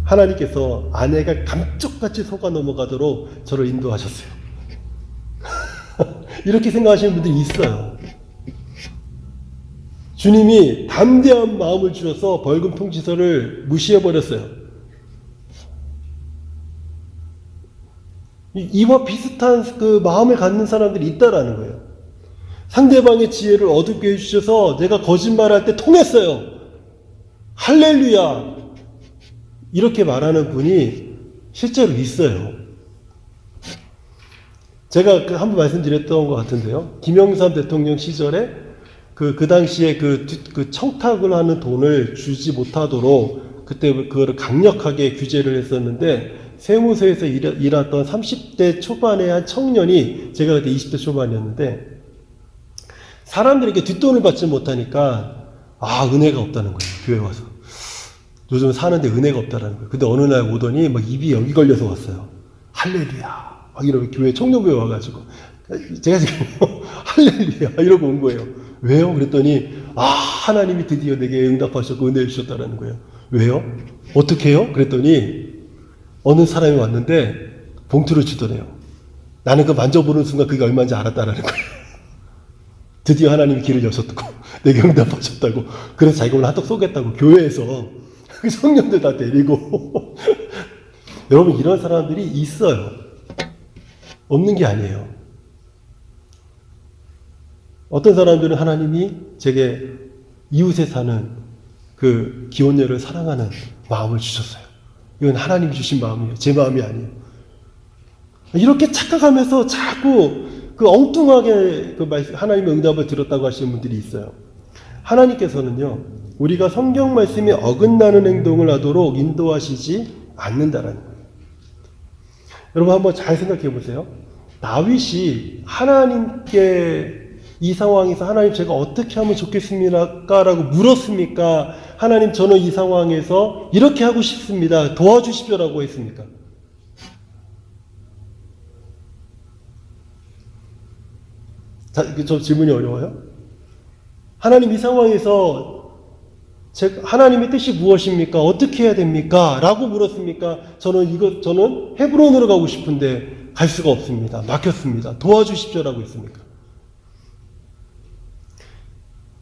하나님께서 아내가 감쪽같이 속아 넘어가도록 저를 인도하셨어요. 이렇게 생각하시는 분들이 있어요. 주님이 담대한 마음을 주셔서 벌금 통지서를 무시해버렸어요. 이와 비슷한 그 마음을 갖는 사람들이 있다라는 거예요. 상대방의 지혜를 어둡게 해주셔서 내가 거짓말할 때 통했어요. 할렐루야! 이렇게 말하는 분이 실제로 있어요. 제가 한번 말씀드렸던 것 같은데요. 김영삼 대통령 시절에 그 당시에 그 청탁을 하는 돈을 주지 못하도록 그때 그거를 강력하게 규제를 했었는데, 세무서에서 일했던 30대 초반의 한 청년이, 제가 그때 20대 초반이었는데, 사람들에게 뒷돈을 받지 못하니까 은혜가 없다는 거예요. 교회 와서 요즘 사는데 은혜가 없다는 거예요. 근데 어느 날 오더니 막 입이 여기 걸려서 왔어요. 할렐루야 막 이러고, 교회 청년교회 와가지고 제가 지금 할렐루야 이러고 온 거예요. 왜요? 그랬더니 하나님이 드디어 내게 응답하셨고 은혜를 주셨다는 거예요. 왜요? 어떻게 해요? 그랬더니 어느 사람이 왔는데 봉투를 주더래요. 나는 그 만져보는 순간 그게 얼마인지 알았다라는 거예요. 드디어 하나님이 길을 여셨고 내게 응답하셨다고. 그래서 자기가 오늘 한턱 쏘겠다고 교회에서 그 청년들 다 데리고 여러분, 이런 사람들이 있어요. 없는 게 아니에요. 어떤 사람들은 하나님이 제게 이웃에 사는 그 기혼녀를 사랑하는 마음을 주셨어요. 이건 하나님이 주신 마음이에요. 제 마음이 아니에요. 이렇게 착각하면서 자꾸 그 엉뚱하게 하나님의 응답을 들었다고 하시는 분들이 있어요. 하나님께서는요, 우리가 성경 말씀이 어긋나는 행동을 하도록 인도하시지 않는다라는 거예요. 여러분 한번 잘 생각해 보세요. 다윗이 하나님께 이 상황에서 하나님 제가 어떻게 하면 좋겠습니까? 라고 물었습니까? 하나님 저는 이 상황에서 이렇게 하고 싶습니다. 도와주십시오 라고 했습니까? 저 질문이 어려워요? 하나님 이 상황에서 하나님의 뜻이 무엇입니까? 어떻게 해야 됩니까? 라고 물었습니까? 저는 헤브론으로 가고 싶은데 갈 수가 없습니다. 막혔습니다. 도와주십시오 라고 했습니까?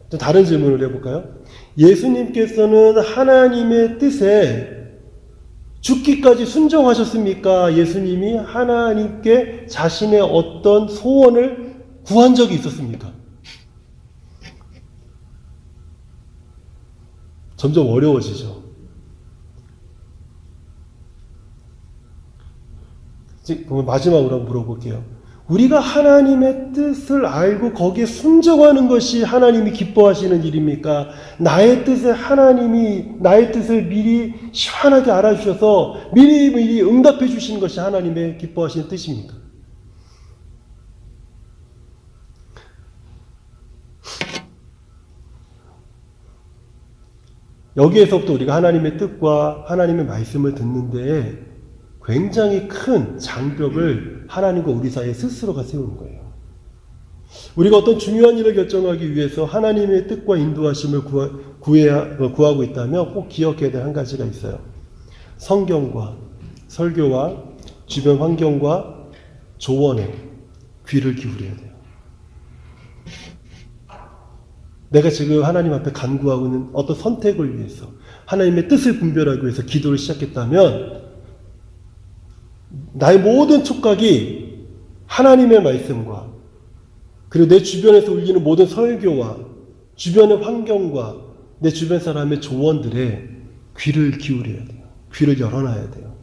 또 다른 질문을 해볼까요? 예수님께서는 하나님의 뜻에 죽기까지 순종하셨습니까? 예수님이 하나님께 자신의 어떤 소원을 구한 적이 있었습니까? 점점 어려워지죠. 그럼 마지막으로 한번 물어볼게요. 우리가 하나님의 뜻을 알고 거기에 순종하는 것이 하나님이 기뻐하시는 일입니까? 나의 뜻을 미리 시원하게 알아주셔서 미리 응답해 주시는 것이 하나님의 기뻐하시는 뜻입니까? 여기에서부터 우리가 하나님의 뜻과 하나님의 말씀을 듣는 데에 굉장히 큰 장벽을 하나님과 우리 사이에 스스로가 세우는 거예요. 우리가 어떤 중요한 일을 결정하기 위해서 하나님의 뜻과 인도하심을 구하고 있다면 꼭 기억해야 될 한 가지가 있어요. 성경과 설교와 주변 환경과 조언에 귀를 기울여야 돼요. 내가 지금 하나님 앞에 간구하고 있는 어떤 선택을 위해서, 하나님의 뜻을 분별하기 위해서 기도를 시작했다면 나의 모든 촉각이 하나님의 말씀과 그리고 내 주변에서 울리는 모든 설교와 주변의 환경과 내 주변 사람의 조언들에 귀를 기울여야 돼요. 귀를 열어놔야 돼요.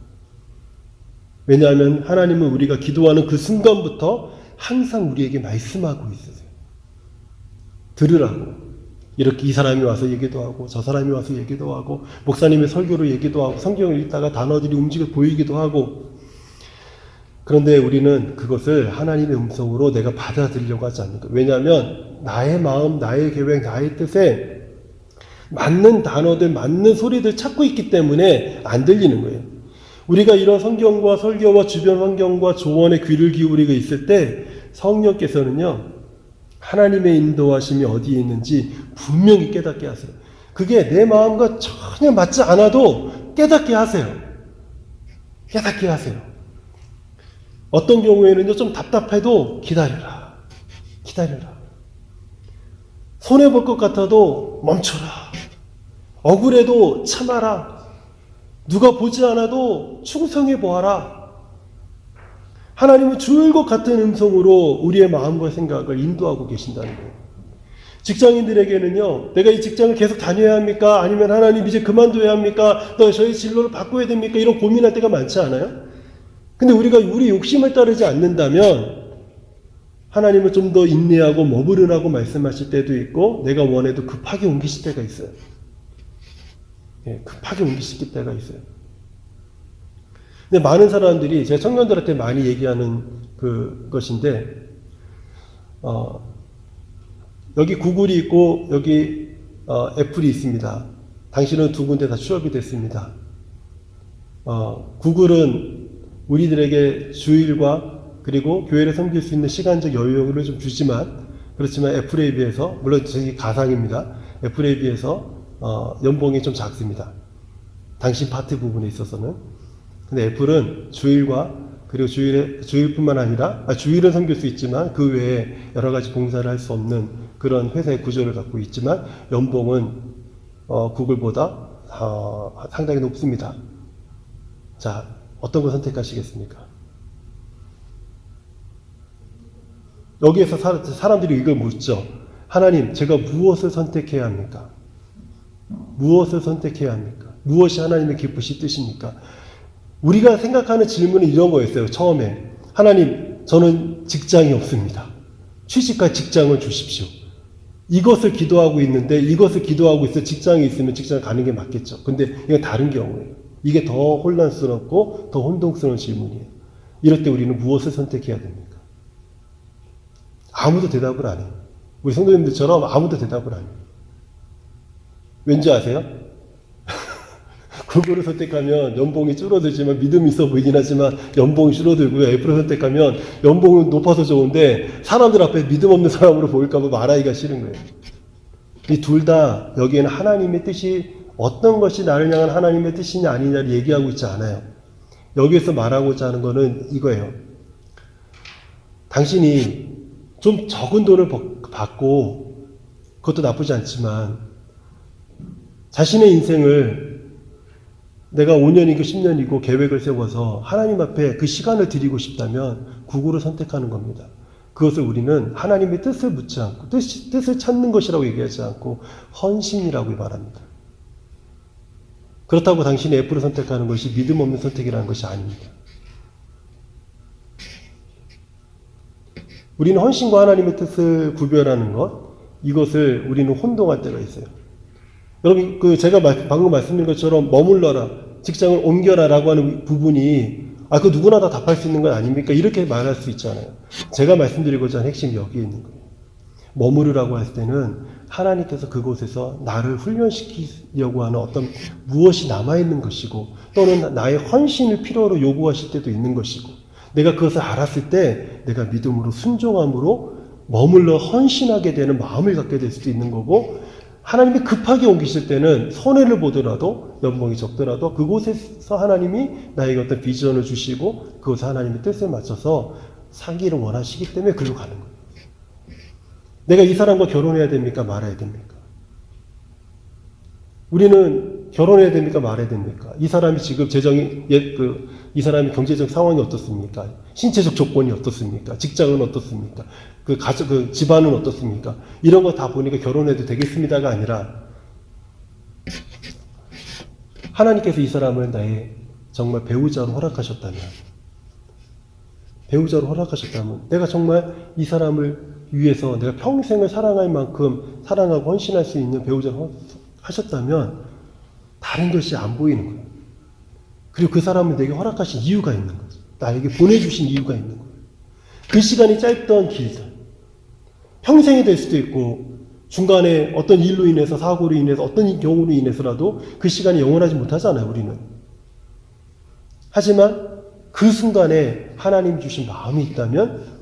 왜냐하면 하나님은 우리가 기도하는 그 순간부터 항상 우리에게 말씀하고 있으세요. 들으라고. 이렇게 이 사람이 와서 얘기도 하고 저 사람이 와서 얘기도 하고 목사님의 설교로 얘기도 하고 성경을 읽다가 단어들이 움직여 보이기도 하고. 그런데 우리는 그것을 하나님의 음성으로 내가 받아들이려고 하지 않는 거예요. 왜냐하면 나의 마음, 나의 계획, 나의 뜻에 맞는 단어들, 맞는 소리들 찾고 있기 때문에 안 들리는 거예요. 우리가 이런 성경과 설교와 주변 환경과 조언에 귀를 기울이고 있을 때 성령께서는요, 하나님의 인도하심이 어디에 있는지 분명히 깨닫게 하세요. 그게 내 마음과 전혀 맞지 않아도 깨닫게 하세요. 깨닫게 하세요. 어떤 경우에는요, 좀 답답해도 기다려라. 기다려라. 손해볼 것 같아도 멈춰라. 억울해도 참아라. 누가 보지 않아도 충성해 보아라. 하나님은 줄곧 같은 음성으로 우리의 마음과 생각을 인도하고 계신다는 거예요. 직장인들에게는요, 내가 이 직장을 계속 다녀야 합니까? 아니면 하나님 이제 그만둬야 합니까? 저희 진로를 바꿔야 됩니까? 이런 고민할 때가 많지 않아요? 근데 우리가 우리 욕심을 따르지 않는다면 하나님은 좀 더 인내하고 머무르라고 말씀하실 때도 있고 내가 원해도 급하게 옮기실 때가 있어요. 급하게 옮기실 때가 있어요. 근데 많은 사람들이 제가 청년들한테 많이 얘기하는 것인데 여기 구글이 있고 여기 애플이 있습니다. 당신은 두 군데 다 취업이 됐습니다. 구글은 우리들에게 주일과 그리고 교회를 섬길 수 있는 시간적 여유를 좀 주지만 그렇지만 애플에 비해서 물론 저기 가상입니다. 애플에 비해서 연봉이 좀 작습니다. 당신 파트 부분에 있어서는. 근데 애플은 주일과 그리고 주일뿐만 아니라 주일은 섬길 수 있지만 그 외에 여러 가지 봉사를 할 수 없는 그런 회사의 구조를 갖고 있지만 연봉은 구글보다 상당히 높습니다. 자, 어떤 걸 선택하시겠습니까? 여기에서 사람들이 이걸 묻죠. 하나님, 제가 무엇을 선택해야 합니까? 무엇을 선택해야 합니까? 무엇이 하나님의 기쁘신 뜻입니까? 우리가 생각하는 질문은 이런 거였어요. 처음에 하나님, 저는 직장이 없습니다. 취직과 직장을 주십시오. 이것을 기도하고 있는데 이것을 기도하고 있어 직장이 있으면 직장을 가는 게 맞겠죠. 근데 이건 다른 경우예요. 이게 더 혼란스럽고 더 혼동스러운 질문이에요. 이럴 때 우리는 무엇을 선택해야 됩니까? 아무도 대답을 안 해요. 우리 성도님들처럼 아무도 대답을 안 해요. 왠지 아세요? 구글을 선택하면 연봉이 줄어들지만 믿음이 있어 보이긴 하지만 연봉이 줄어들고요. 애플을 선택하면 연봉은 높아서 좋은데 사람들 앞에 믿음 없는 사람으로 보일까 봐 말하기가 싫은 거예요. 이 둘 다 여기에는 하나님의 뜻이 어떤 것이 나를 향한 하나님의 뜻이냐 아니냐를 얘기하고 있지 않아요. 여기에서 말하고자 하는 거는 이거예요. 당신이 좀 적은 돈을 받고 그것도 나쁘지 않지만 자신의 인생을 내가 5년이고 10년이고 계획을 세워서 하나님 앞에 그 시간을 드리고 싶다면 구구를 선택하는 겁니다. 그것을 우리는 하나님의 뜻을 묻지 않고 뜻을 찾는 것이라고 얘기하지 않고 헌신이라고 말합니다. 그렇다고 당신이 애플을 선택하는 것이 믿음 없는 선택이라는 것이 아닙니다. 우리는 헌신과 하나님의 뜻을 구별하는 것, 이것을 우리는 혼동할 때가 있어요. 여러분, 제가 방금 말씀드린 것처럼 머물러라, 직장을 옮겨라 라고 하는 부분이, 그 누구나 다 답할 수 있는 건 아닙니까? 이렇게 말할 수 있잖아요. 제가 말씀드리고자 하는 핵심이 여기에 있는 거예요. 머무르라고 할 때는 하나님께서 그곳에서 나를 훈련시키려고 하는 어떤 무엇이 남아있는 것이고, 또는 나의 헌신을 필요로 요구하실 때도 있는 것이고, 내가 그것을 알았을 때 내가 믿음으로 순종함으로 머물러 헌신하게 되는 마음을 갖게 될 수도 있는 거고, 하나님이 급하게 옮기실 때는 손해를 보더라도 연봉이 적더라도 그곳에서 하나님이 나에게 어떤 비전을 주시고 그곳에 하나님의 뜻에 맞춰서 살기를 원하시기 때문에 그리로 가는 거예요. 내가 이 사람과 결혼해야 됩니까? 말아야 됩니까? 우리는 결혼해야 됩니까? 말아야 됩니까? 이 사람이 지금 이 사람의 경제적 상황이 어떻습니까? 신체적 조건이 어떻습니까? 직장은 어떻습니까? 집안은 어떻습니까? 이런 거 다 보니까 결혼해도 되겠습니다가 아니라 하나님께서 이 사람을 나의 정말 배우자로 허락하셨다면 배우자로 허락하셨다면 내가 정말 이 사람을 위해서 내가 평생을 사랑할 만큼 사랑하고 헌신할 수 있는 배우자로 하셨다면 다른 것이 안 보이는 거예요. 그리고 그 사람을 내게 허락하신 이유가 있는 거죠. 나에게 보내주신 이유가 있는 거예요. 그 시간이 짧던 길든 평생이 될 수도 있고 중간에 어떤 일로 인해서 사고로 인해서 어떤 경우로 인해서라도 그 시간이 영원하지 못하잖아요. 우리는. 하지만 그 순간에 하나님 주신 마음이 있다면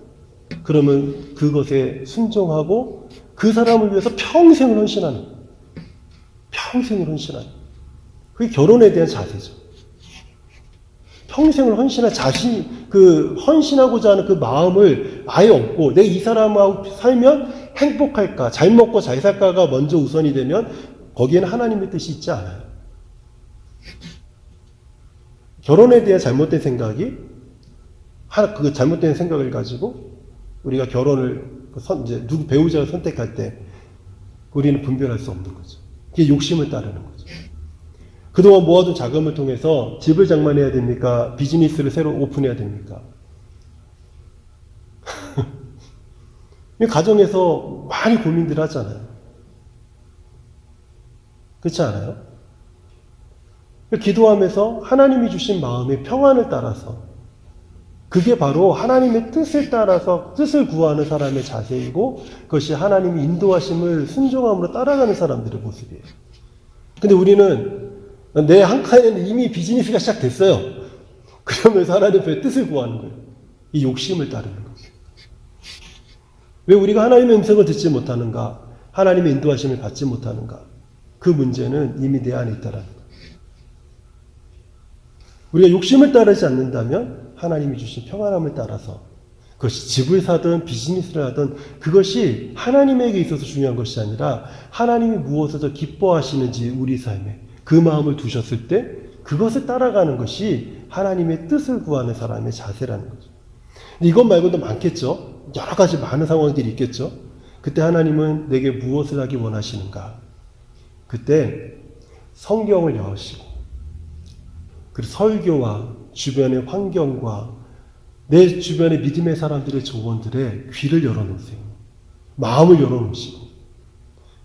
그러면 그것에 순종하고 그 사람을 위해서 평생을 헌신하는 거예요. 평생을 헌신하는 거예요. 그게 결혼에 대한 자세죠. 평생을 헌신할 헌신하고자 하는 그 마음을 아예 없고, 내가 이 사람하고 살면 행복할까, 잘 먹고 잘 살까가 먼저 우선이 되면, 거기에는 하나님의 뜻이 있지 않아요. 결혼에 대한 잘못된 생각이, 그 잘못된 생각을 가지고, 우리가 결혼을, 누구 배우자를 선택할 때, 우리는 분별할 수 없는 거죠. 그게 욕심을 따르는 거죠. 그동안 모아둔 자금을 통해서 집을 장만해야 됩니까? 비즈니스를 새로 오픈해야 됩니까? 가정에서 많이 고민들 하잖아요. 그렇지 않아요? 기도하면서 하나님이 주신 마음의 평안을 따라서, 그게 바로 하나님의 뜻을 따라서 뜻을 구하는 사람의 자세이고, 그것이 하나님이 인도하심을 순종함으로 따라가는 사람들의 모습이에요. 근데 우리는 내 한 칸에는 이미 비즈니스가 시작됐어요. 그러면서 하나님의 뜻을 구하는 거예요. 이 욕심을 따르는 거죠. 왜 우리가 하나님의 음성을 듣지 못하는가? 하나님의 인도하심을 받지 못하는가? 그 문제는 이미 내 안에 있다라는 거예요. 우리가 욕심을 따르지 않는다면 하나님이 주신 평안함을 따라서, 그것이 집을 사든 비즈니스를 하든 그것이 하나님에게 있어서 중요한 것이 아니라 하나님이 무엇을 더 기뻐하시는지 우리 삶에 그 마음을 두셨을 때 그것을 따라가는 것이 하나님의 뜻을 구하는 사람의 자세라는 거죠. 이것 말고도 많겠죠. 여러 가지 많은 상황들이 있겠죠. 그때 하나님은 내게 무엇을 하기 원하시는가? 그때 성경을 여시고, 그리고 설교와 주변의 환경과 내 주변의 믿음의 사람들의 조언들에 귀를 열어놓으세요. 마음을 열어놓으시고,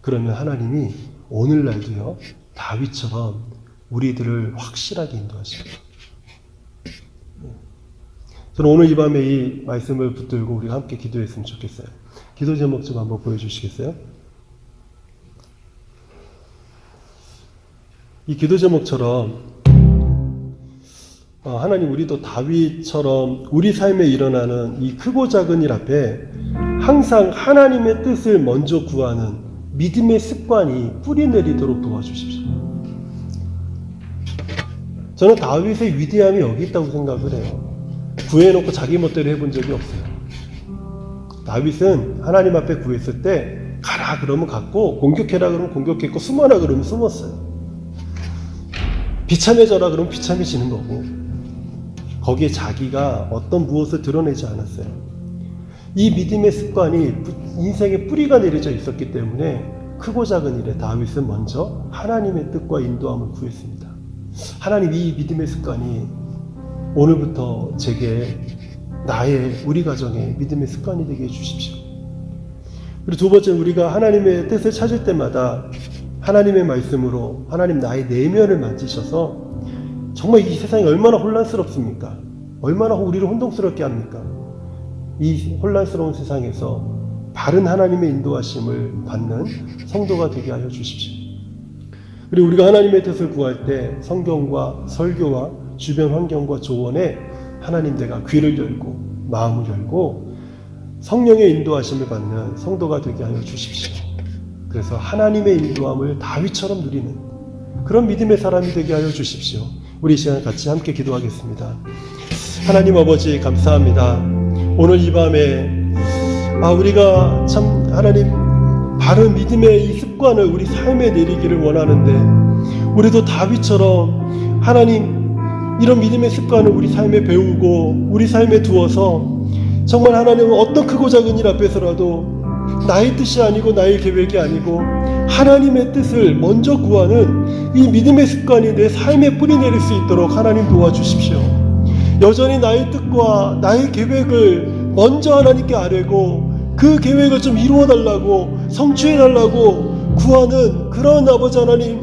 그러면 하나님이 오늘날도요, 다윗처럼 우리들을 확실하게 인도하십니다. 저는 오늘 이 밤에 이 말씀을 붙들고 우리가 함께 기도했으면 좋겠어요. 기도 제목 좀 한번 보여주시겠어요? 이 기도 제목처럼 하나님, 우리도 다윗처럼 우리 삶에 일어나는 이 크고 작은 일 앞에 항상 하나님의 뜻을 먼저 구하는 믿음의 습관이 뿌리내리도록 도와주십시오. 저는 다윗의 위대함이 여기 있다고 생각을 해요. 구해놓고 자기 멋대로 해본 적이 없어요. 다윗은 하나님 앞에 구했을 때 가라 그러면 갔고, 공격해라 그러면 공격했고, 숨어라 그러면 숨었어요. 비참해져라 그러면 비참해지는 거고, 거기에 자기가 어떤 무엇을 드러내지 않았어요. 이 믿음의 습관이 인생의 뿌리가 내려져 있었기 때문에 크고 작은 일에 다윗은 먼저 하나님의 뜻과 인도함을 구했습니다. 하나님, 이 믿음의 습관이 오늘부터 제게, 우리 가정의 믿음의 습관이 되게 해주십시오. 그리고 두 번째, 우리가 하나님의 뜻을 찾을 때마다 하나님의 말씀으로 하나님 나의 내면을 만지셔서, 정말 이 세상이 얼마나 혼란스럽습니까? 얼마나 우리를 혼동스럽게 합니까? 이 혼란스러운 세상에서 바른 하나님의 인도하심을 받는 성도가 되게 하여 주십시오. 그리고 우리가 하나님의 뜻을 구할 때 성경과 설교와 주변 환경과 조언에 하나님, 내가 귀를 열고 마음을 열고 성령의 인도하심을 받는 성도가 되게 하여 주십시오. 그래서 하나님의 인도함을 다윗처럼 누리는 그런 믿음의 사람이 되게 하여 주십시오. 우리 이 시간 같이 함께 기도하겠습니다. 하나님 아버지, 감사합니다. 오늘 이 밤에 우리가 참 하나님 바른 믿음의 이 습관을 우리 삶에 내리기를 원하는데, 우리도 다윗처럼 하나님 이런 믿음의 습관을 우리 삶에 배우고 우리 삶에 두어서 정말 하나님은 어떤 크고 작은 일 앞에서라도 나의 뜻이 아니고 나의 계획이 아니고 하나님의 뜻을 먼저 구하는 이 믿음의 습관이 내 삶에 뿌리내릴 수 있도록 하나님 도와주십시오. 여전히 나의 뜻과 나의 계획을 먼저 하나님께 아뢰고 그 계획을 좀 이루어달라고 성취해달라고 구하는 그런 아버지 하나님,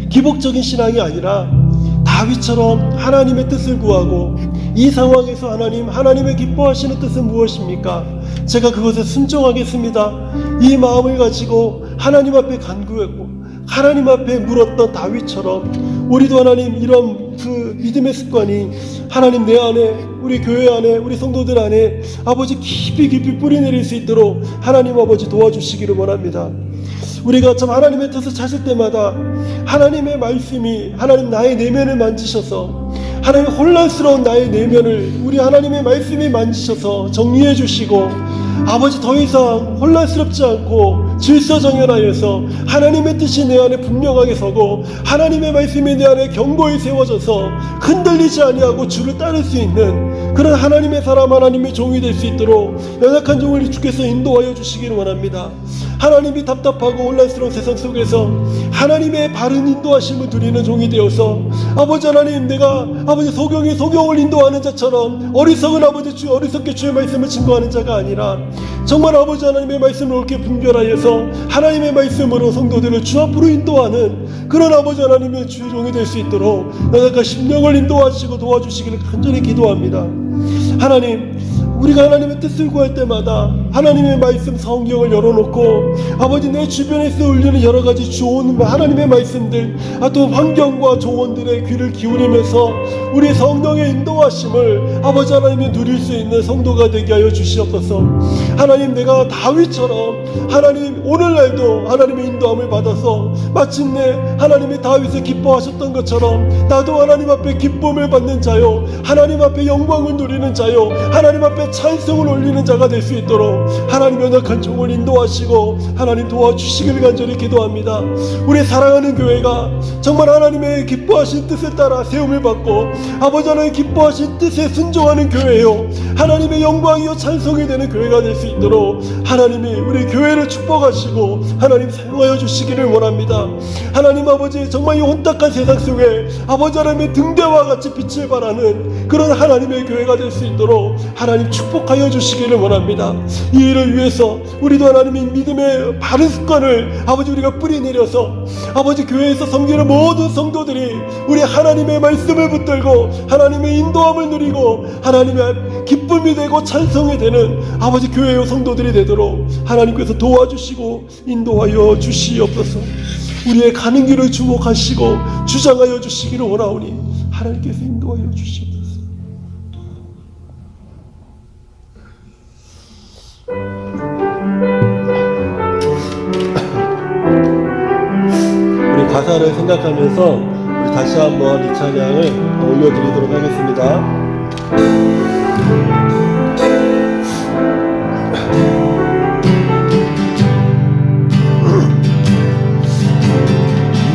기복적인 신앙이 아니라 다윗처럼 하나님의 뜻을 구하고 이 상황에서 하나님의 기뻐하시는 뜻은 무엇입니까? 제가 그것에 순종하겠습니다. 이 마음을 가지고 하나님 앞에 간구했고 하나님 앞에 물었던 다윗처럼 우리도 하나님 이런 그 믿음의 습관이 하나님 내 안에, 우리 교회 안에, 우리 성도들 안에 아버지 깊이 뿌리내릴 수 있도록 하나님 아버지 도와주시기를 원합니다. 우리가 참 하나님의 뜻을 찾을 때마다 하나님의 말씀이 하나님 나의 내면을 만지셔서 하나님 혼란스러운 나의 내면을 우리 하나님의 말씀이 만지셔서 정리해 주시고 아버지 더 이상 혼란스럽지 않고 질서정연하여서 하나님의 뜻이 내 안에 분명하게 서고 하나님의 말씀이 내 안에 견고히 세워져서 흔들리지 아니하고 주를 따를 수 있는 그런 하나님의 사람, 하나님의 종이 될 수 있도록 연약한 종을 주께서 인도하여 주시기를 원합니다. 하나님이 답답하고 혼란스러운 세상 속에서 하나님의 바른 인도하심을 누리는 종이 되어서 아버지 하나님, 내가 아버지 소경을 인도하는 자처럼 어리석은 아버지 주 어리석게 주의 말씀을 증거하는 자가 아니라 정말 아버지 하나님의 말씀을 옳게 분별하여서 하나님의 말씀으로 성도들을 주 앞으로 인도하는 그런 아버지 하나님의 주의 종이 될 수 있도록 연약한 심령을 인도하시고 도와주시기를 간절히 기도합니다. 하나님, 우리가 하나님의 뜻을 구할 때마다 하나님의 말씀 성경을 열어놓고 아버지 내 주변에서 울리는 여러가지 좋은 하나님의 말씀들, 또 환경과 조언들의 귀를 기울이면서 우리 성령의 인도하심을 아버지 하나님이 누릴 수 있는 성도가 되게 하여 주시옵소서. 하나님, 내가 다윗처럼 하나님 오늘날도 하나님의 인도함을 받아서 마침내 하나님이 다윗을 기뻐하셨던 것처럼 나도 하나님 앞에 기쁨을 받는 자요, 하나님 앞에 영광을 누리는 자요, 하나님 앞에 찬송을 올리는 자가 될 수 있도록 하나님 연약한 종을 인도하시고 하나님 도와주시길 간절히 기도합니다. 우리 사랑하는 교회가 정말 하나님의 기뻐하신 뜻을 따라 세움을 받고 아버지 하나님 기뻐하신 뜻에 순종하는 교회요, 하나님의 영광이요 찬송이 되는 교회가 될 수 있도록 하나님이 우리 교회를 축복하시고 하나님 사용하여 주시기를 원합니다. 하나님 아버지, 정말 이 혼탁한 세상 속에 아버지 하나님의 등대와 같이 빛을 발하는 그런 하나님의 교회가 될 수 있도록 하나님 축복하여 주시기를 원합니다. 이 일을 위해서 우리도 하나님의 믿음의 바른 습관을 아버지 우리가 뿌리내려서 아버지 교회에서 섬기는 모든 성도들이 우리 하나님의 말씀을 붙들고 하나님의 인도함을 누리고 하나님의 기쁨이 되고 찬송이 되는 아버지 교회의 성도들이 되도록 하나님께서 도와주시고 인도하여 주시옵소서. 우리의 가는 길을 주목하시고 주장하여 주시기를 원하오니 하나님께서 인도하여 주시옵소서. 우리 가사를 생각하면서 우리 다시 한번 이 찬양을 올려드리도록 하겠습니다.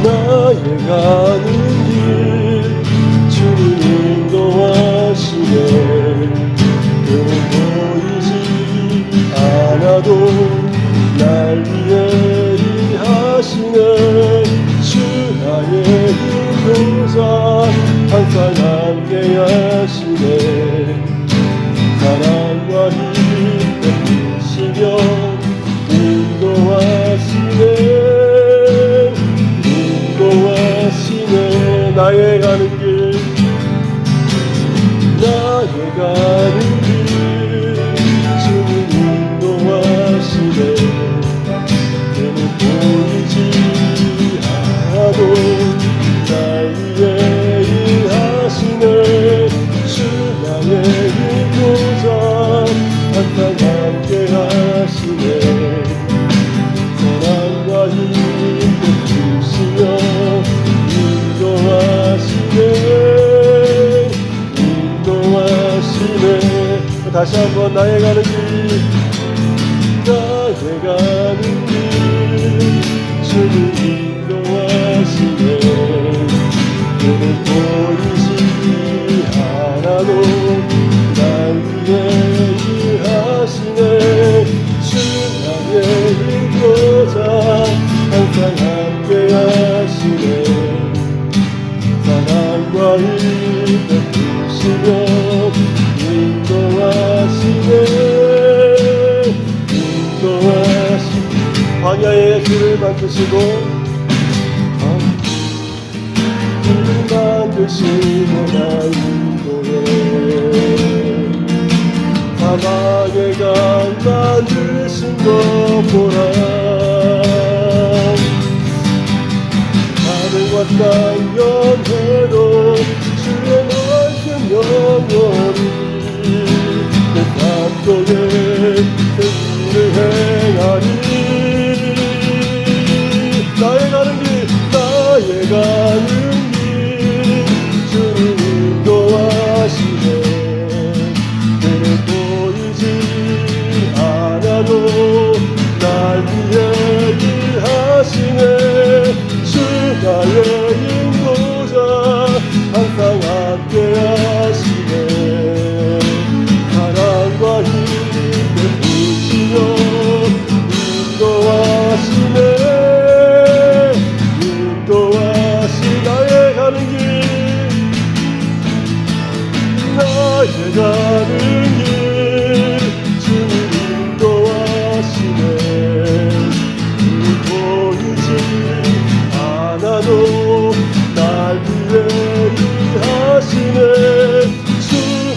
나의 가는 길 주님 인도하시네. 그는 보이지 않아도 날 위해 일하시네. 주 나의 인도자 항상 함께 하시네. 사랑과 힘 베푸시며 인도하시네. 나의 가는 길, 나의 가는 길 주님 인도하시네. 그는 보이지 않아도 날 위해 일하시네. 주 나의 인도자 항상 함께 하시네. 사랑과 힘 베푸시며 인도하시네. 다시 한번 나의 가는 길, 나의 가는 길 주님 인도하시네. 그는 보이지 않아도 날 위해 일하시네. 주 나의 인도자 항상 함께 하시네. 사랑과 힘 베푸시네. 인도하시네. 광야의 길을 만드시고 길을 만드시고 날 인도해. 사막의 강 만드신 것 보라. 하늘과 땅 연회로 주의 말씀 영원히 내 삶 속에 승리를 행하리. 나의 가는 길 주님 인도하시네. 내게 보이지 않아도 날 위해 일하시네. 주 나의 인도자 항상 함께 하시네. 사랑과 힘을 부시며 인도하시네. 나의 가는 길 주님 인도하시네. 보이지 않아도 날 위해 일하시네. 주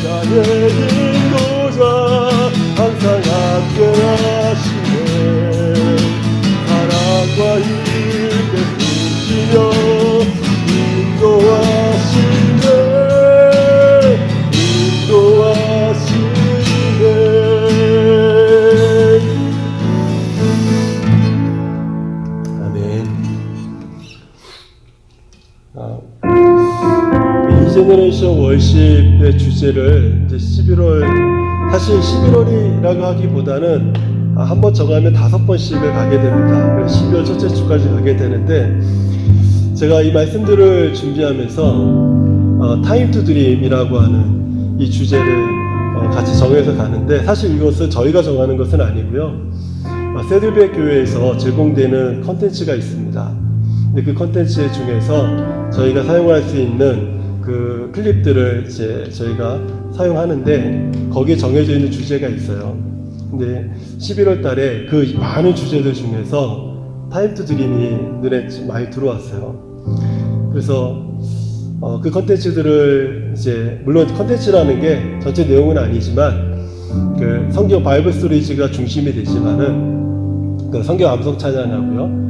나의 인도자 항상 함께 하시네. 사랑과 힘을 베푸시며 이제너레이션 월십의 주제를 이제 11월, 사실 11월이라고 하기보다는 한번 정하면 5번씩을 가게 됩니다. 12월 첫째 주까지 가게 되는데, 제가 이 말씀들을 준비하면서 타임 투 드림이라고 하는 이 주제를 같이 정해서 가는데, 사실 이것은 저희가 정하는 것은 아니고요. 세들백 교회에서 제공되는 컨텐츠가 있습니다. 근데 그 컨텐츠 중에서 저희가 사용할 수 있는 그 클립들을 이제 저희가 사용하는데, 거기에 정해져 있는 주제가 있어요. 근데 11월 달에 그 많은 주제들 중에서 타임 투 드림이 눈에 많이 들어왔어요. 그래서 그 컨텐츠들을 이제, 물론 컨텐츠라는 게 전체 내용은 아니지만 그 성경 바이블 스토리즈가 중심이 되지만은, 그 성경 암송 찬양하고요,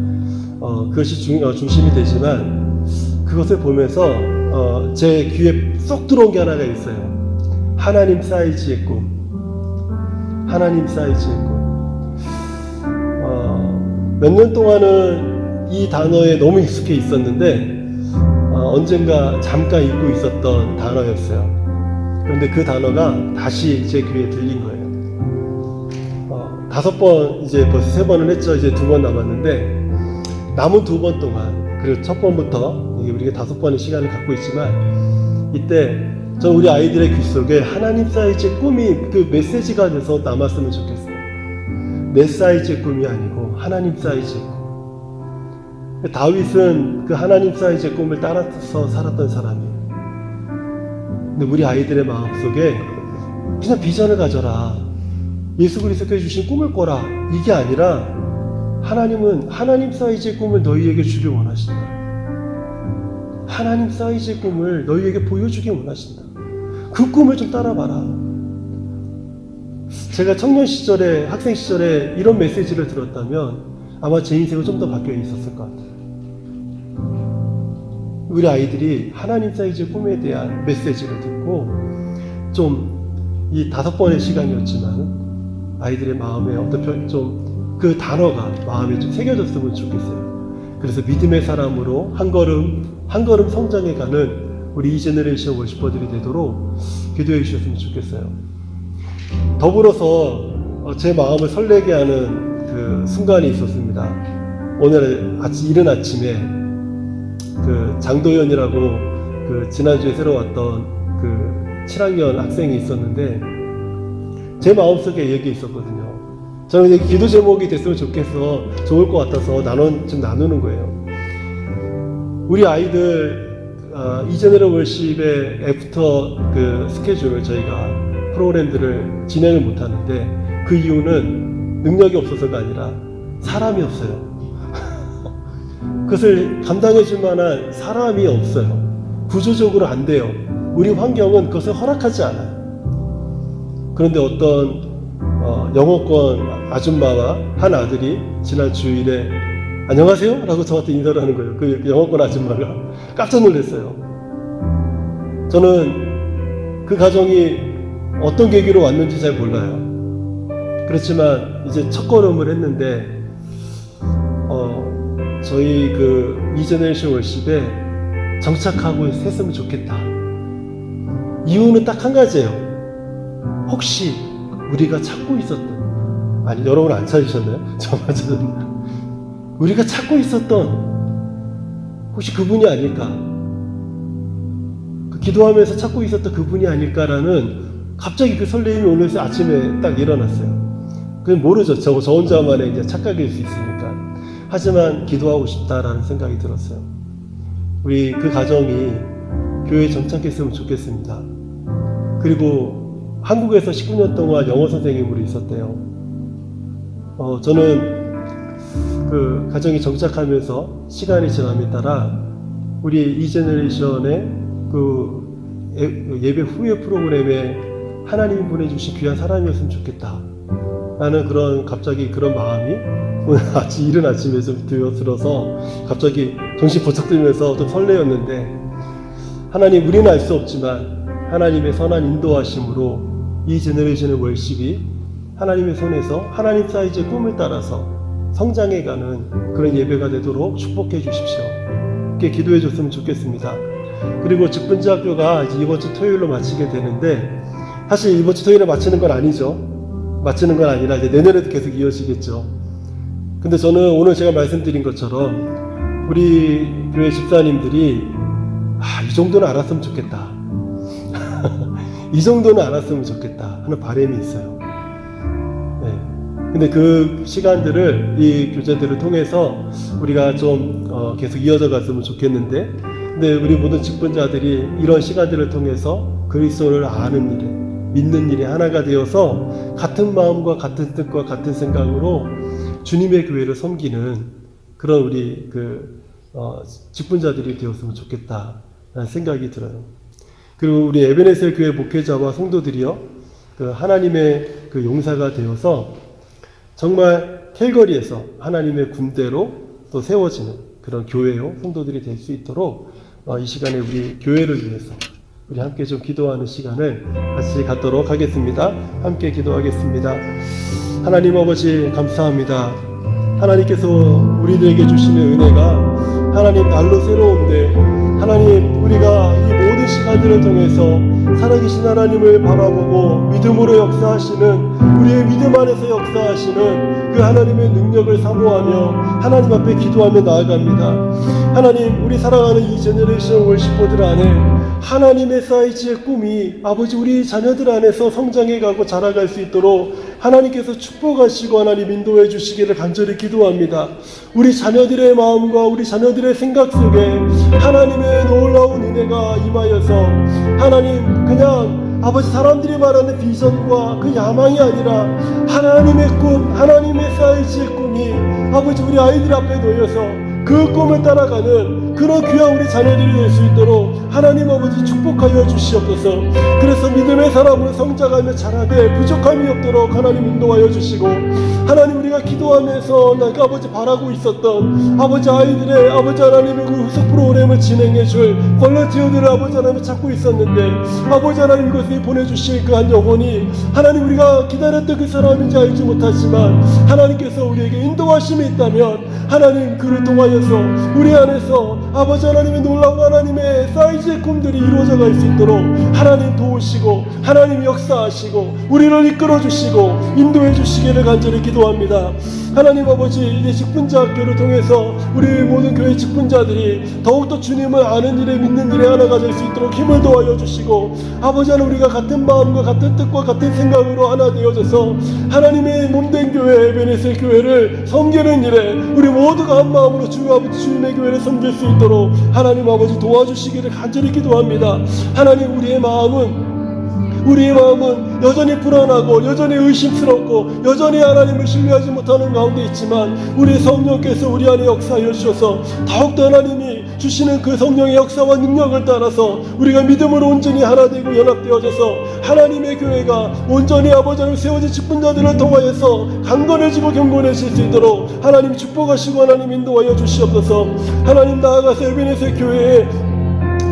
그것이 중심이 되지만, 그것을 보면서 제 귀에 쏙 들어온 게 하나가 있어요. 하나님 사이즈의 꿈. 하나님 사이즈의 꿈. 몇 년 동안은 이 단어에 너무 익숙해 있었는데, 언젠가 잠깐 잊고 있었던 단어였어요. 그런데 그 단어가 다시 제 귀에 들린 거예요. 5번, 이제 벌써 3번을 했죠. 이제 2번 남았는데, 남은 2번 동안, 그리고 첫 번부터 우리가 5번의 시간을 갖고 있지만, 이때 전 우리 아이들의 귀 속에 하나님 사이즈의 꿈이 그 메시지가 돼서 남았으면 좋겠어요. 내 사이즈의 꿈이 아니고 하나님 사이즈의 꿈. 다윗은 그 하나님 사이즈의 꿈을 따라서 살았던 사람이에요. 근데 우리 아이들의 마음속에 그냥 비전을 가져라, 예수 그리스도께 주신 꿈을 꿔라, 이게 아니라 하나님은 하나님 사이즈의 꿈을 너희에게 주길 원하신다. 하나님 사이즈의 꿈을 너희에게 보여주길 원하신다. 그 꿈을 좀 따라봐라. 제가 청년 시절에, 학생 시절에 이런 메시지를 들었다면 아마 제 인생은 좀 더 바뀌어 있었을 것 같아요. 우리 아이들이 하나님 사이즈의 꿈에 대한 메시지를 듣고, 좀 이 5번의 시간이었지만 아이들의 마음에 어떤 좀 그 단어가 마음에 좀 새겨졌으면 좋겠어요. 그래서 믿음의 사람으로 한 걸음 한 걸음 성장해가는 우리 이제너레이션 워시퍼들이 되도록 기도해 주셨으면 좋겠어요. 더불어서 제 마음을 설레게 하는 그 순간이 있었습니다. 오늘 이른 아침에 그 장도연이라고 그 지난주에 새로 왔던 그 7학년 학생이 있었는데, 제 마음속에 얘기 있었거든요. 저는 이제 기도 제목이 됐으면 좋을 것 같아서 좀 나누는 거예요. 우리 아이들 이제너럴 월십의 애프터 그 스케줄을 저희가 프로그램들을 진행을 못 하는데 그 이유는 능력이 없어서가 아니라 사람이 없어요. 그것을 감당해 줄 만한 사람이 없어요. 구조적으로 안 돼요. 우리 환경은 그것을 허락하지 않아요. 그런데 어떤 영어권 아줌마와 한 아들이 지난 주일에 안녕하세요? 라고 저한테 인사를 하는 거예요. 그 영어권 아줌마가 깜짝 놀랐어요. 저는 그 가정이 어떤 계기로 왔는지 잘 몰라요. 그렇지만 이제 첫 걸음을 했는데 저희 그 이제너레이션 월십에 정착하고 했으면 좋겠다. 이유는 딱 한 가지예요. 혹시 우리가 찾고 있었던, 아니 여러분 안 찾으셨나요? 저만 찾았나요? 우리가 찾고 있었던 혹시 그분이 아닐까? 그 기도하면서 찾고 있었던 그분이 아닐까라는 갑자기 그 설레임이 오늘 아침에 딱 일어났어요. 그건 모르죠. 저 혼자만의 이제 착각일 수 있으니까. 하지만 기도하고 싶다라는 생각이 들었어요. 우리 그 가정이 교회에 정착했으면 좋겠습니다. 그리고 한국에서 19년 동안 영어 선생님으로 있었대요. 저는 그 가정이 정착하면서 시간이 지남에 따라 우리 이제너레이션의 그 예배 후에 프로그램에 하나님이 보내주신 귀한 사람이었으면 좋겠다 라는 그런 갑자기 그런 마음이 오늘 아침 이른 아침에 좀 들어서 갑자기 정신 번쩍 들면서 좀 설레었는데, 하나님, 우리는 알 수 없지만 하나님의 선한 인도하심으로 이 제너레이션의 월십이 하나님의 손에서 하나님 사이즈의 꿈을 따라서 성장해가는 그런 예배가 되도록 축복해 주십시오. 이렇게 기도해 줬으면 좋겠습니다. 그리고 직분자 학교가 이번 주 토요일로 마치게 되는데, 사실 이번 주 토요일에 마치는 건 아니죠. 마치는 건 아니라 이제 내년에도 계속 이어지겠죠. 근데 저는 오늘 제가 말씀드린 것처럼 우리 교회 집사님들이 이 정도는 알았으면 좋겠다. 이 정도는 알았으면 좋겠다 하는 바람이 있어요. 네. 근데 그 시간들을 이 교제들을 통해서 우리가 좀 계속 이어져 갔으면 좋겠는데, 근데 우리 모든 직분자들이 이런 시간들을 통해서 그리스도를 아는 일에, 믿는 일에 하나가 되어서 같은 마음과 같은 뜻과 같은 생각으로 주님의 교회를 섬기는 그런 우리 직분자들이 되었으면 좋겠다라는 생각이 들어요. 그리고 우리 에베네셀 교회 목회자와 성도들이요, 그 하나님의 그 용사가 되어서 정말 캘거리에서 하나님의 군대로 또 세워지는 그런 교회요, 성도들이 될 수 있도록 이 시간에 우리 교회를 위해서 우리 함께 좀 기도하는 시간을 같이 갖도록 하겠습니다. 함께 기도하겠습니다. 하나님 아버지 감사합니다. 하나님께서 우리들에게 주시는 은혜가 하나님 날로 새로운데, 하나님 우리가 이 모든 시간들을 통해서 살아계신 하나님을 바라보고 믿음으로 역사하시는, 우리의 믿음 안에서 역사하시는 그 하나님의 능력을 사모하며 하나님 앞에 기도하며 나아갑니다. 하나님, 우리 사랑하는 이 제너레이션 월시퍼들 안에 하나님의 사이즈의 꿈이 아버지 우리 자녀들 안에서 성장해가고 자라갈 수 있도록 하나님께서 축복하시고 하나님 인도해 주시기를 간절히 기도합니다. 우리 자녀들의 마음과 우리 자녀들의 생각 속에 하나님의 놀라운 은혜가 임하여서 하나님, 그냥 아버지 사람들이 말하는 비전과 그 야망이 아니라 하나님의 꿈, 하나님의 사이즈의 꿈이 아버지 우리 아이들 앞에 놓여서 그 꿈을 따라가는 그런 귀한 우리 자녀들이 될 수 있도록 하나님 아버지 축복하여 주시옵소서. 그래서 믿음의 사람으로 성장하며 자라되 부족함이 없도록 하나님 인도하여 주시고, 하나님 우리가 기도하면서 내가 아버지 바라고 있었던 아버지 아이들의 아버지 하나님의 그 후속 프로그램을 진행해 줄 volunteer들을 아버지 하나님 찾고 있었는데, 아버지 하나님 이것을 보내주실 그 한 영혼이 하나님 우리가 기다렸던 그 사람인지 알지 못하지만 하나님께서 우리에게 인도하심이 있다면 하나님 그를 통하여서 우리 안에서 아버지 하나님의 놀라운 하나님의 사이즈 아버지의 꿈들이 이루어져 갈 수 있도록 하나님 도우시고 하나님 역사하시고 우리를 이끌어 주시고 인도해 주시기를 간절히 기도합니다. 하나님 아버지, 이제 직분자 학교를 통해서 우리 모든 교회 직분자들이 더욱더 주님을 아는 일에 믿는 일에 하나가 될 수 있도록 힘을 도와여 주시고, 아버지 하나님, 우리가 같은 마음과 같은 뜻과 같은 생각으로 하나 되어져서 하나님의 몸된 교회 에베네셀 교회를 섬기는 일에 우리 모두가 한 마음으로 주 아버지 주님의 교회를 섬길 수 있도록 하나님 아버지 도와주시기를 간절히 기도합니다. 하나님, 우리의 마음은 여전히 불안하고 여전히 의심스럽고 여전히 하나님을 신뢰하지 못하는 가운데 있지만, 우리 성령께서 우리 안에 역사하여 주셔서 더욱더 하나님이 주시는 그 성령의 역사와 능력을 따라서 우리가 믿음으로 온전히 하나 되고 연합되어져서 하나님의 교회가 온전히 아버지 하나님 세워진 직분자들을 통하여서 강건해지고 경건해질 수 있도록 하나님 축복하시고 하나님 인도하여 주시옵소서. 하나님, 나아가서 에베네셀 교회에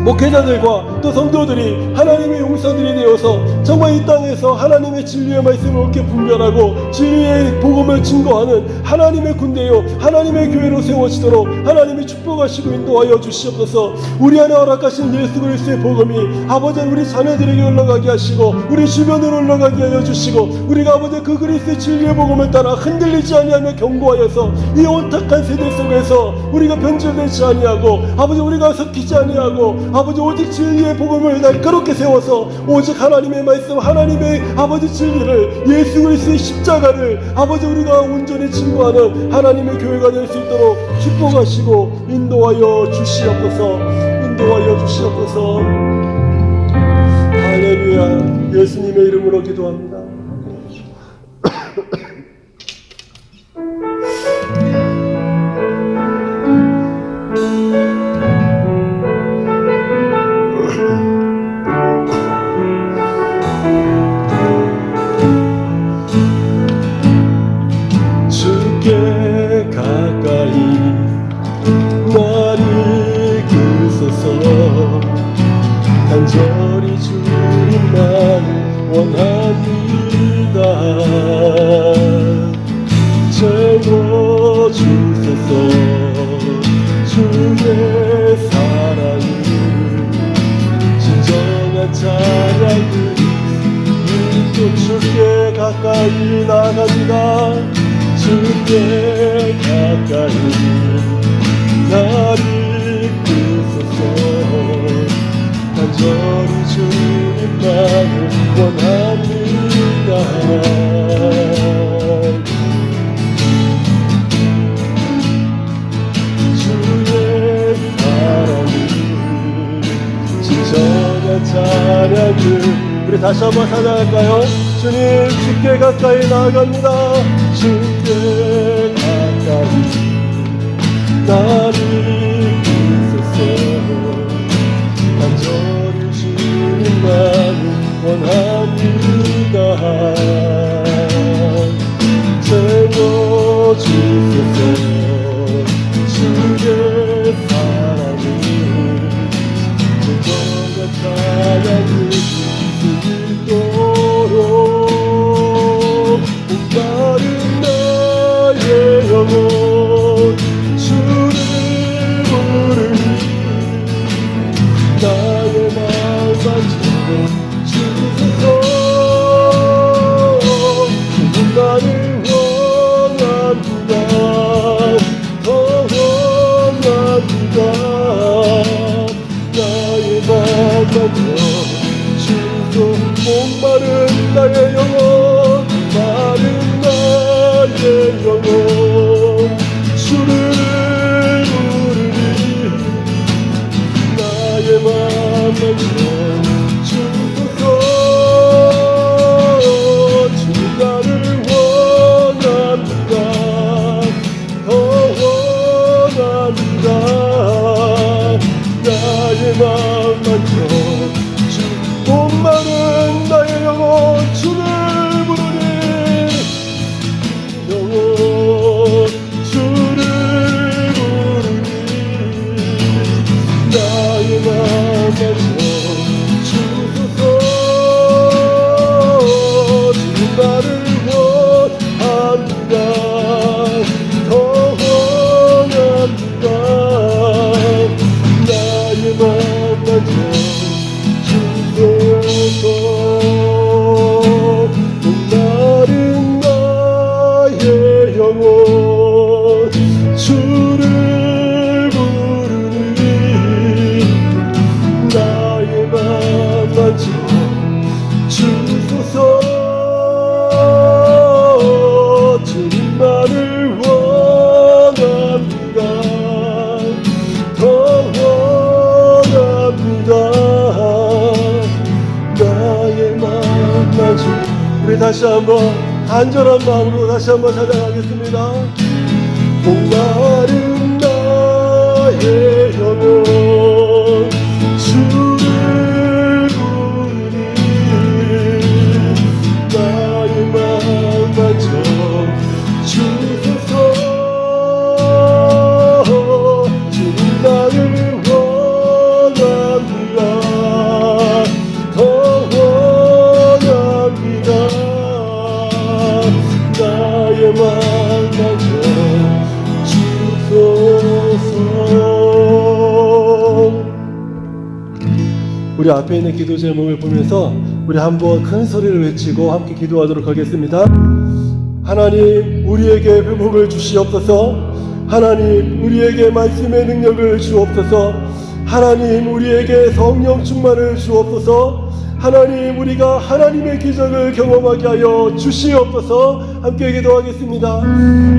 목회자들과 또 성도들이 하나님의 용사들이 되어서 정말 이 땅에서 하나님의 진리의 말씀을 옳게 분별하고 진리의 복음을 증거하는 하나님의 군대요 하나님의 교회로 세워지도록 하나님이 축복하시고 인도하여 주시옵소서. 우리 안에 허락하신 예수 그리스도의 복음이 아버지 우리 자녀들에게 올라가게 하시고 우리 주변으로 올라가게 하여 주시고, 우리가 아버지 그 그리스도의 진리의 복음을 따라 흔들리지 아니하며 경고하여서 이 온탁한 세대 속에서 우리가 변질되지 아니하고 아버지 우리가 섞이지 아니하고 아버지 오직 진리의 복음을 날카롭게 세워서 오직 하나님의 말씀, 하나님의 아버지 진리를, 예수 그리스도의 십자가를 아버지 우리가 온전히 증거하는 하나님의 교회가 될 수 있도록 축복하시고 인도하여 주시옵소서. 인도하여 주시옵소서. 할렐루야. 예수님의 이름으로 기도합니다. 간절히 주님만 원합니다. 채워주소서. 주의 사랑을, 진정한 찬양을 믿고 주께 가까이 나갑니다. 주께 가까이 나를 이끄소서. 간절히 주님만을 원합니다. 주의 사랑을, 진정한 찬양을 우리 다시 한번 찬양할까요? 주님 주께 가까이 나아갑니다. 주께 가까이 나를 이끄소서. 간절히 주님만을 원합니다. 채워주소서. 주의 사랑을, 진정한 찬양을 드리도록 목마른 나의 영혼 주를 부르니 나의 마음 만지고 주소서. 나를 원합니다. 더 원합니다. 나의 마음 만져 주소. 목마른 나의 영혼, 마른 나의 영혼 주를 부르니 나의 마음 만져 주소서. 주 나를 원합니다. 더 원합니다. 나의 마음 만져 주. 목마른 나의 영혼 주를 부르니 영혼 사랑하는 주, 우리 다시 한번 간절한 마음으로 다시 한번 찬양하겠습니다. 목마른 나의 영혼 주를 부르니 나의 마음 만져 주소서. 주님 나를 원합니다. 더 원합니다. 나의 마음 만져 주소서. 우리 앞에 있는 기도 제목을 보면서 우리 한번 큰 소리를 외치고 함께 기도하도록 하겠습니다. 하나님, 우리에게 회복을 주시옵소서. 하나님, 우리에게 말씀의 능력을 주옵소서. 하나님, 우리에게 성령 충만을 주옵소서. 하나님, 우리가 하나님의 기적을 경험하게 하여 주시옵소서. 함께 기도하겠습니다.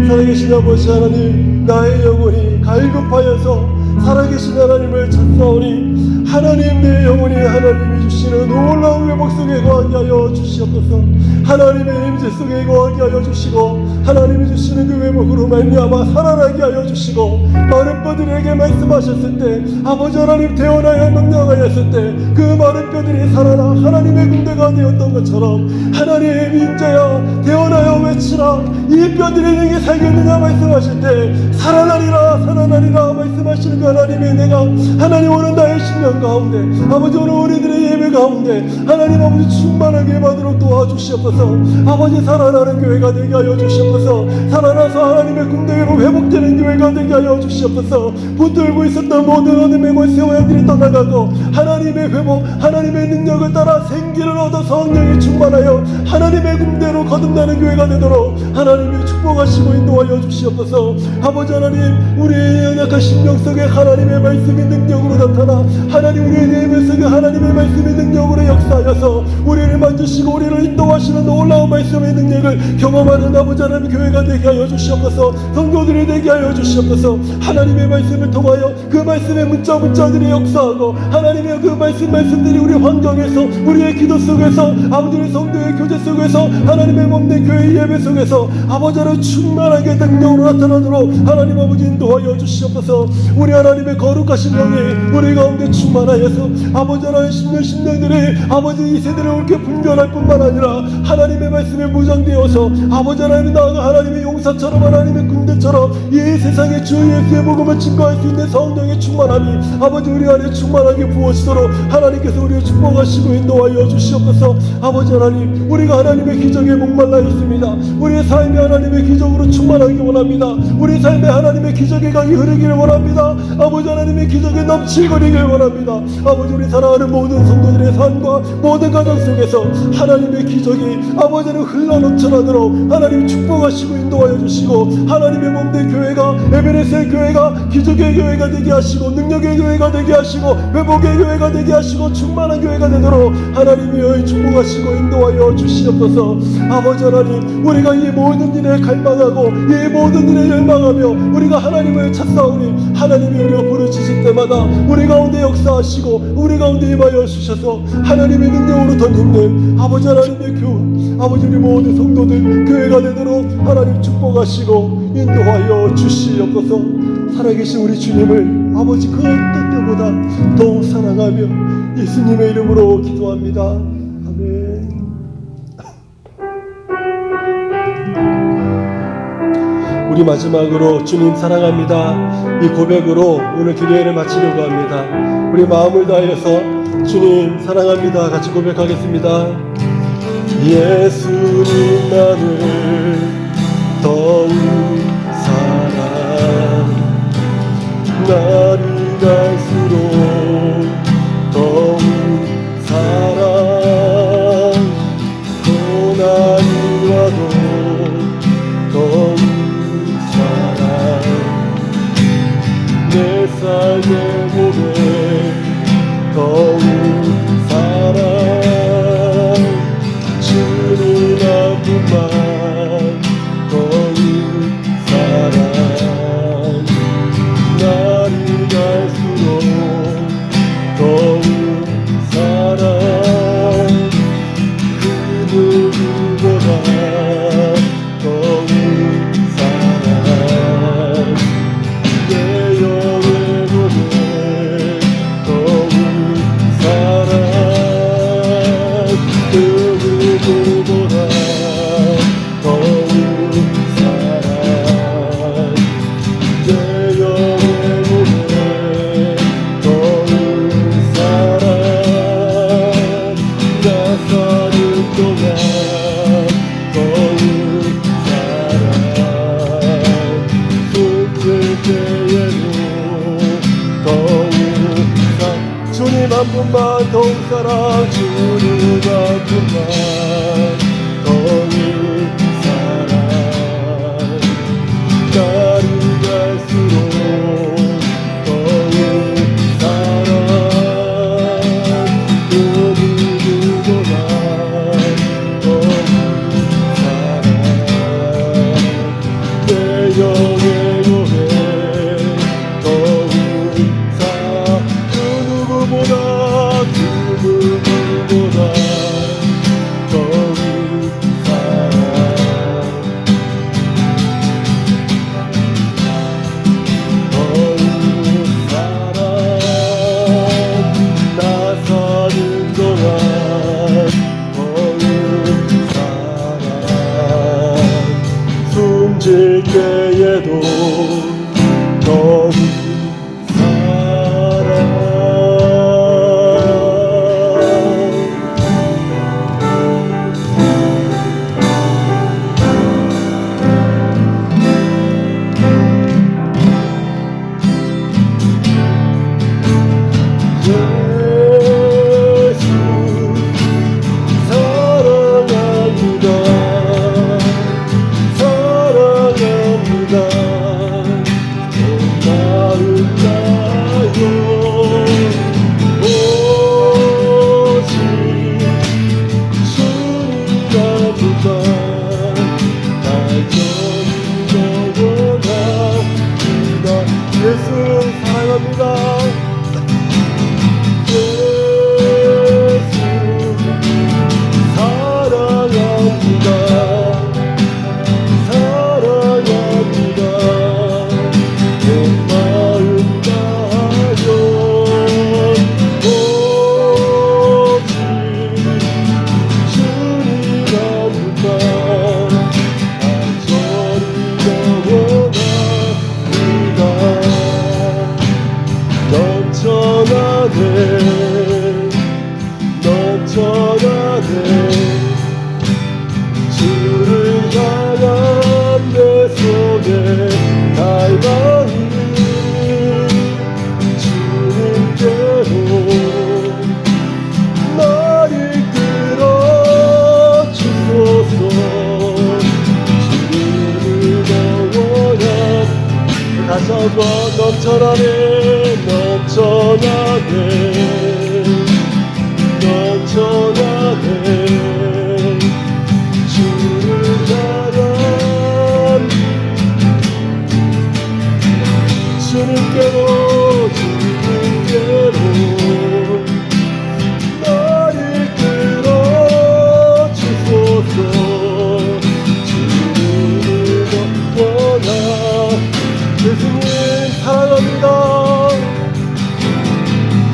살아계신 아버지 하나님, 나의 영혼이 갈급하여서 살아계신 하나님을 찾사오니 하나님, 내 영혼이 하나님이 주시는 놀라운 회복 속에 거하게 하여 주시옵소서. 하나님의 임재 속에 거하게 하여 주시고 하나님이 주시는 그 회복으로 말미암아 살아나게 하여 주시고 마른 뼈들에게 말씀하셨을 때 아버지 하나님 태어나야 명령하였을 때 그 마른 뼈들이 살아나 하나님의 군대가 되었던 것처럼 하나님 인자야 태어나야 외치라 이 뼈들이 내게 살겠느냐 말씀하실 때 살아나리라 살아나리라 말씀하시는 그 하나님의 내가 하나님 오늘 나의 신령 가운데 아버지 오늘 우리들의 예배 가운데 하나님 아버지 충만하게 받도록 도와주시옵소서. 아버지 살아나는 교회가 되게 하여 주시옵소서. 살아나서 하나님의 군대로 회복되는 교회가 되게 하여 주시옵소서. 붙들고 있었던 모든 어둠의 권세원들이 떠나가고 하나님의 회복 하나님의 능력을 따라 생기를 얻어 성령이 충만하여 하나님의 군대로 거듭나는 교회가 되도록 하나님이 축복하시고 인도하여 주시옵소서. 아버지 하나님 우리의 연약한 심령 속에 하나님의 말씀이 능력으로 나타나 하나님 우리의 예배 속에 하나님의 말씀이 능력으로 역사하여서 우리를 만지시고 우리를 인도하시는 놀라운 말씀의 능력을 경험하는 아버지 하나님 교회가 되게 하여 주시옵소서. 성도들이 되게 하여 주시옵소서. 하나님의 말씀을 통하여 그 말씀의 문자들이 역사하고 하나님의 그 말씀들이 우리 환경에서 우리의 기도 속에서 아버지의 성도의 교제 속에서 하나님의 몸된 교회 예배 속에서 아버지 하나님 충만하게 능력으로 나타나도록 하나님 아버지 인도하여 주시옵소서. 우리 하나님의 거룩하신 영이 우리 가운데 충만하여서 아버지 하나님 심령들이 아버지 이 세대를 옳게 분별할 뿐만 아니라 하나님의 말씀에 무장되어서 아버지 하나님 나아가 하나님의 용사처럼 하나님의 군대처럼 이 세상의 주 예수의 복음을 증거할 수 있는 성령의 충만함이 아버지 우리 안에 충만하게 부어지도록 하나님께서 우리를 축복하시고 인도하여 주시옵소서. 아버지 하나님 우리가 하나님의 기적에 목말라 있습니다. 우리의 삶이 하나님의 기적으로 충만하기 원합니다. 우리 삶에 하나님의 기적의 강이 흐르기를 원합니다. 아버지 하나님의 기적에 넘치거리길 원합니다. 아버지 우리 사랑하는 모든 성도들의 삶과 모든 가정 속에서 하나님의 기적이 아버지는 흘러넘쳐나도록 하나님 축복하시고 인도하여 주시고 하나님의 몸된 교회가 에베레스의 교회가 기적의 교회가 되게 하시고 능력의 교회가 되게 하시고 회복의 교회가 되게 하시고 충만한 교회가 되도록 하나님이 축복하시고 인도하여 주시옵소서. 아버지 하나님 우리가 이 모든 일에 갈망하고 이 모든 일에 열망하며 우리가 하나님을 찾사오니 하나님이 우리가 부르짖을 때마다 우리 가운데 역사하시고 우리 가운데 임하여 주셔서 하나님의 능력으로 덧입는 아버지 하나님의 교훈 아버지 우리 모든 성도들 교회가 되도록 하나님 축복하시고 인도하여 주시옵소서. 살아계신 우리 주님을 아버지 그 어떤 때보다 더욱 사랑하며 예수님의 이름으로 기도합니다. 아멘. 우리 마지막으로 주님 사랑합니다 이 고백으로 오늘 기도회를 마치려고 합니다. 우리 마음을 다하여서 주님 사랑합니다 같이 고백하겠습니다. 예수님 나를 더욱 사랑 날이 갈수록 더욱 사랑 고난이 와도 더욱 사랑 내 삶의 고백 더욱 사랑 주님 한 분만 더욱 사랑 날이 분만 더욱 사랑 주님 한 분만 더욱 사랑 날이 갈수록 더욱 사랑 그 누구보다 더욱 사랑 내 영의 노래 더욱 그 누구보다 더욱 사랑 더욱 사랑 나 사는 동안 더욱 사랑 숨질 때에도 더욱 사랑 예수 사랑합니다 사랑합니다 온 마음 다요 오직 주님만보다 간절히 원합니다 예수 사랑합니다 예수 사랑합니다 사랑합니다 온 마음 다하여 오직 주님만보다 간절히 넘쳐나네 주를 향한 내 속에 나의 마음이 주님께로 날 이끌어 주소서 주님을 더 원한 다시 한번 넘쳐나네 넘쳐나네 넘쳐나네 주를 향한 주님께로 주님께로 날 이끌어 주소서 주를 더 원한 예수님 사랑합니다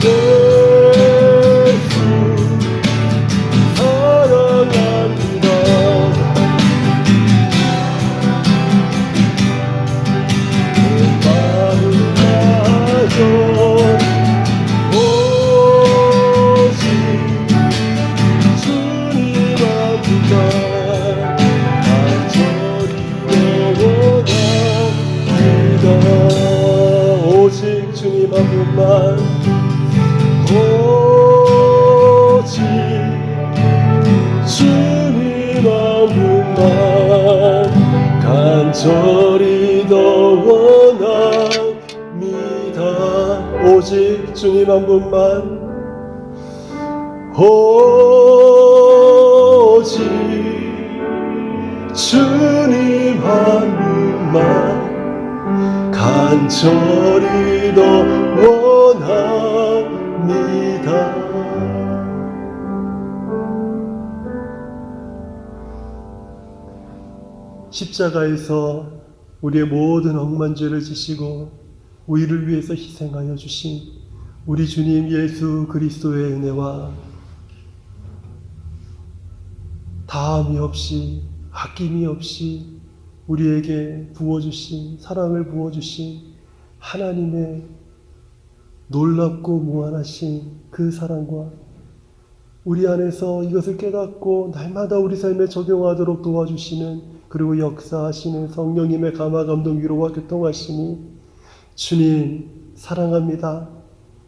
예수 사랑합니다 내 마음 다하여 오직 주님만보다 간절히 원합니다 오직 주님 한 분만 오직 주님 한 분만 간절히 더 원합니다 오직 주님 한 분만 오직 주님 한 분만 간절히 더 원합니다 십자가에서 우리의 모든 억만 죄를 지시고 우리를 위해서 희생하여 주신 우리 주님 예수 그리스도의 은혜와 다함이 없이 아낌이 없이 우리에게 부어주신 사랑을 부어주신 하나님의 놀랍고 무한하신 그 사랑과 우리 안에서 이것을 깨닫고 날마다 우리 삶에 적용하도록 도와주시는 그리고 역사하시는 성령님의 감화 감동 위로와 교통하심이 주님 사랑합니다.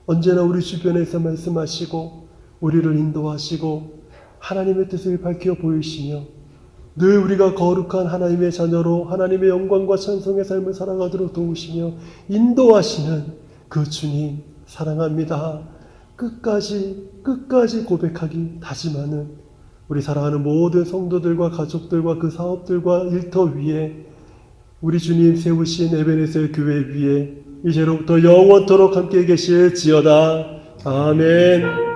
언제나 우리 주변에서 말씀하시고 우리를 인도하시고 하나님의 뜻을 밝혀 보이시며 늘 우리가 거룩한 하나님의 자녀로 하나님의 영광과 찬송의 삶을 살아가도록 도우시며 인도하시는 그 주님 사랑합니다. 끝까지 고백하기 다짐하는 우리 사랑하는 모든 성도들과 가족들과 그 사업들과 일터 위에 우리 주님 세우신 에베네셀 교회 위에 이제로부터 영원토록 함께 계실지어다. 아멘.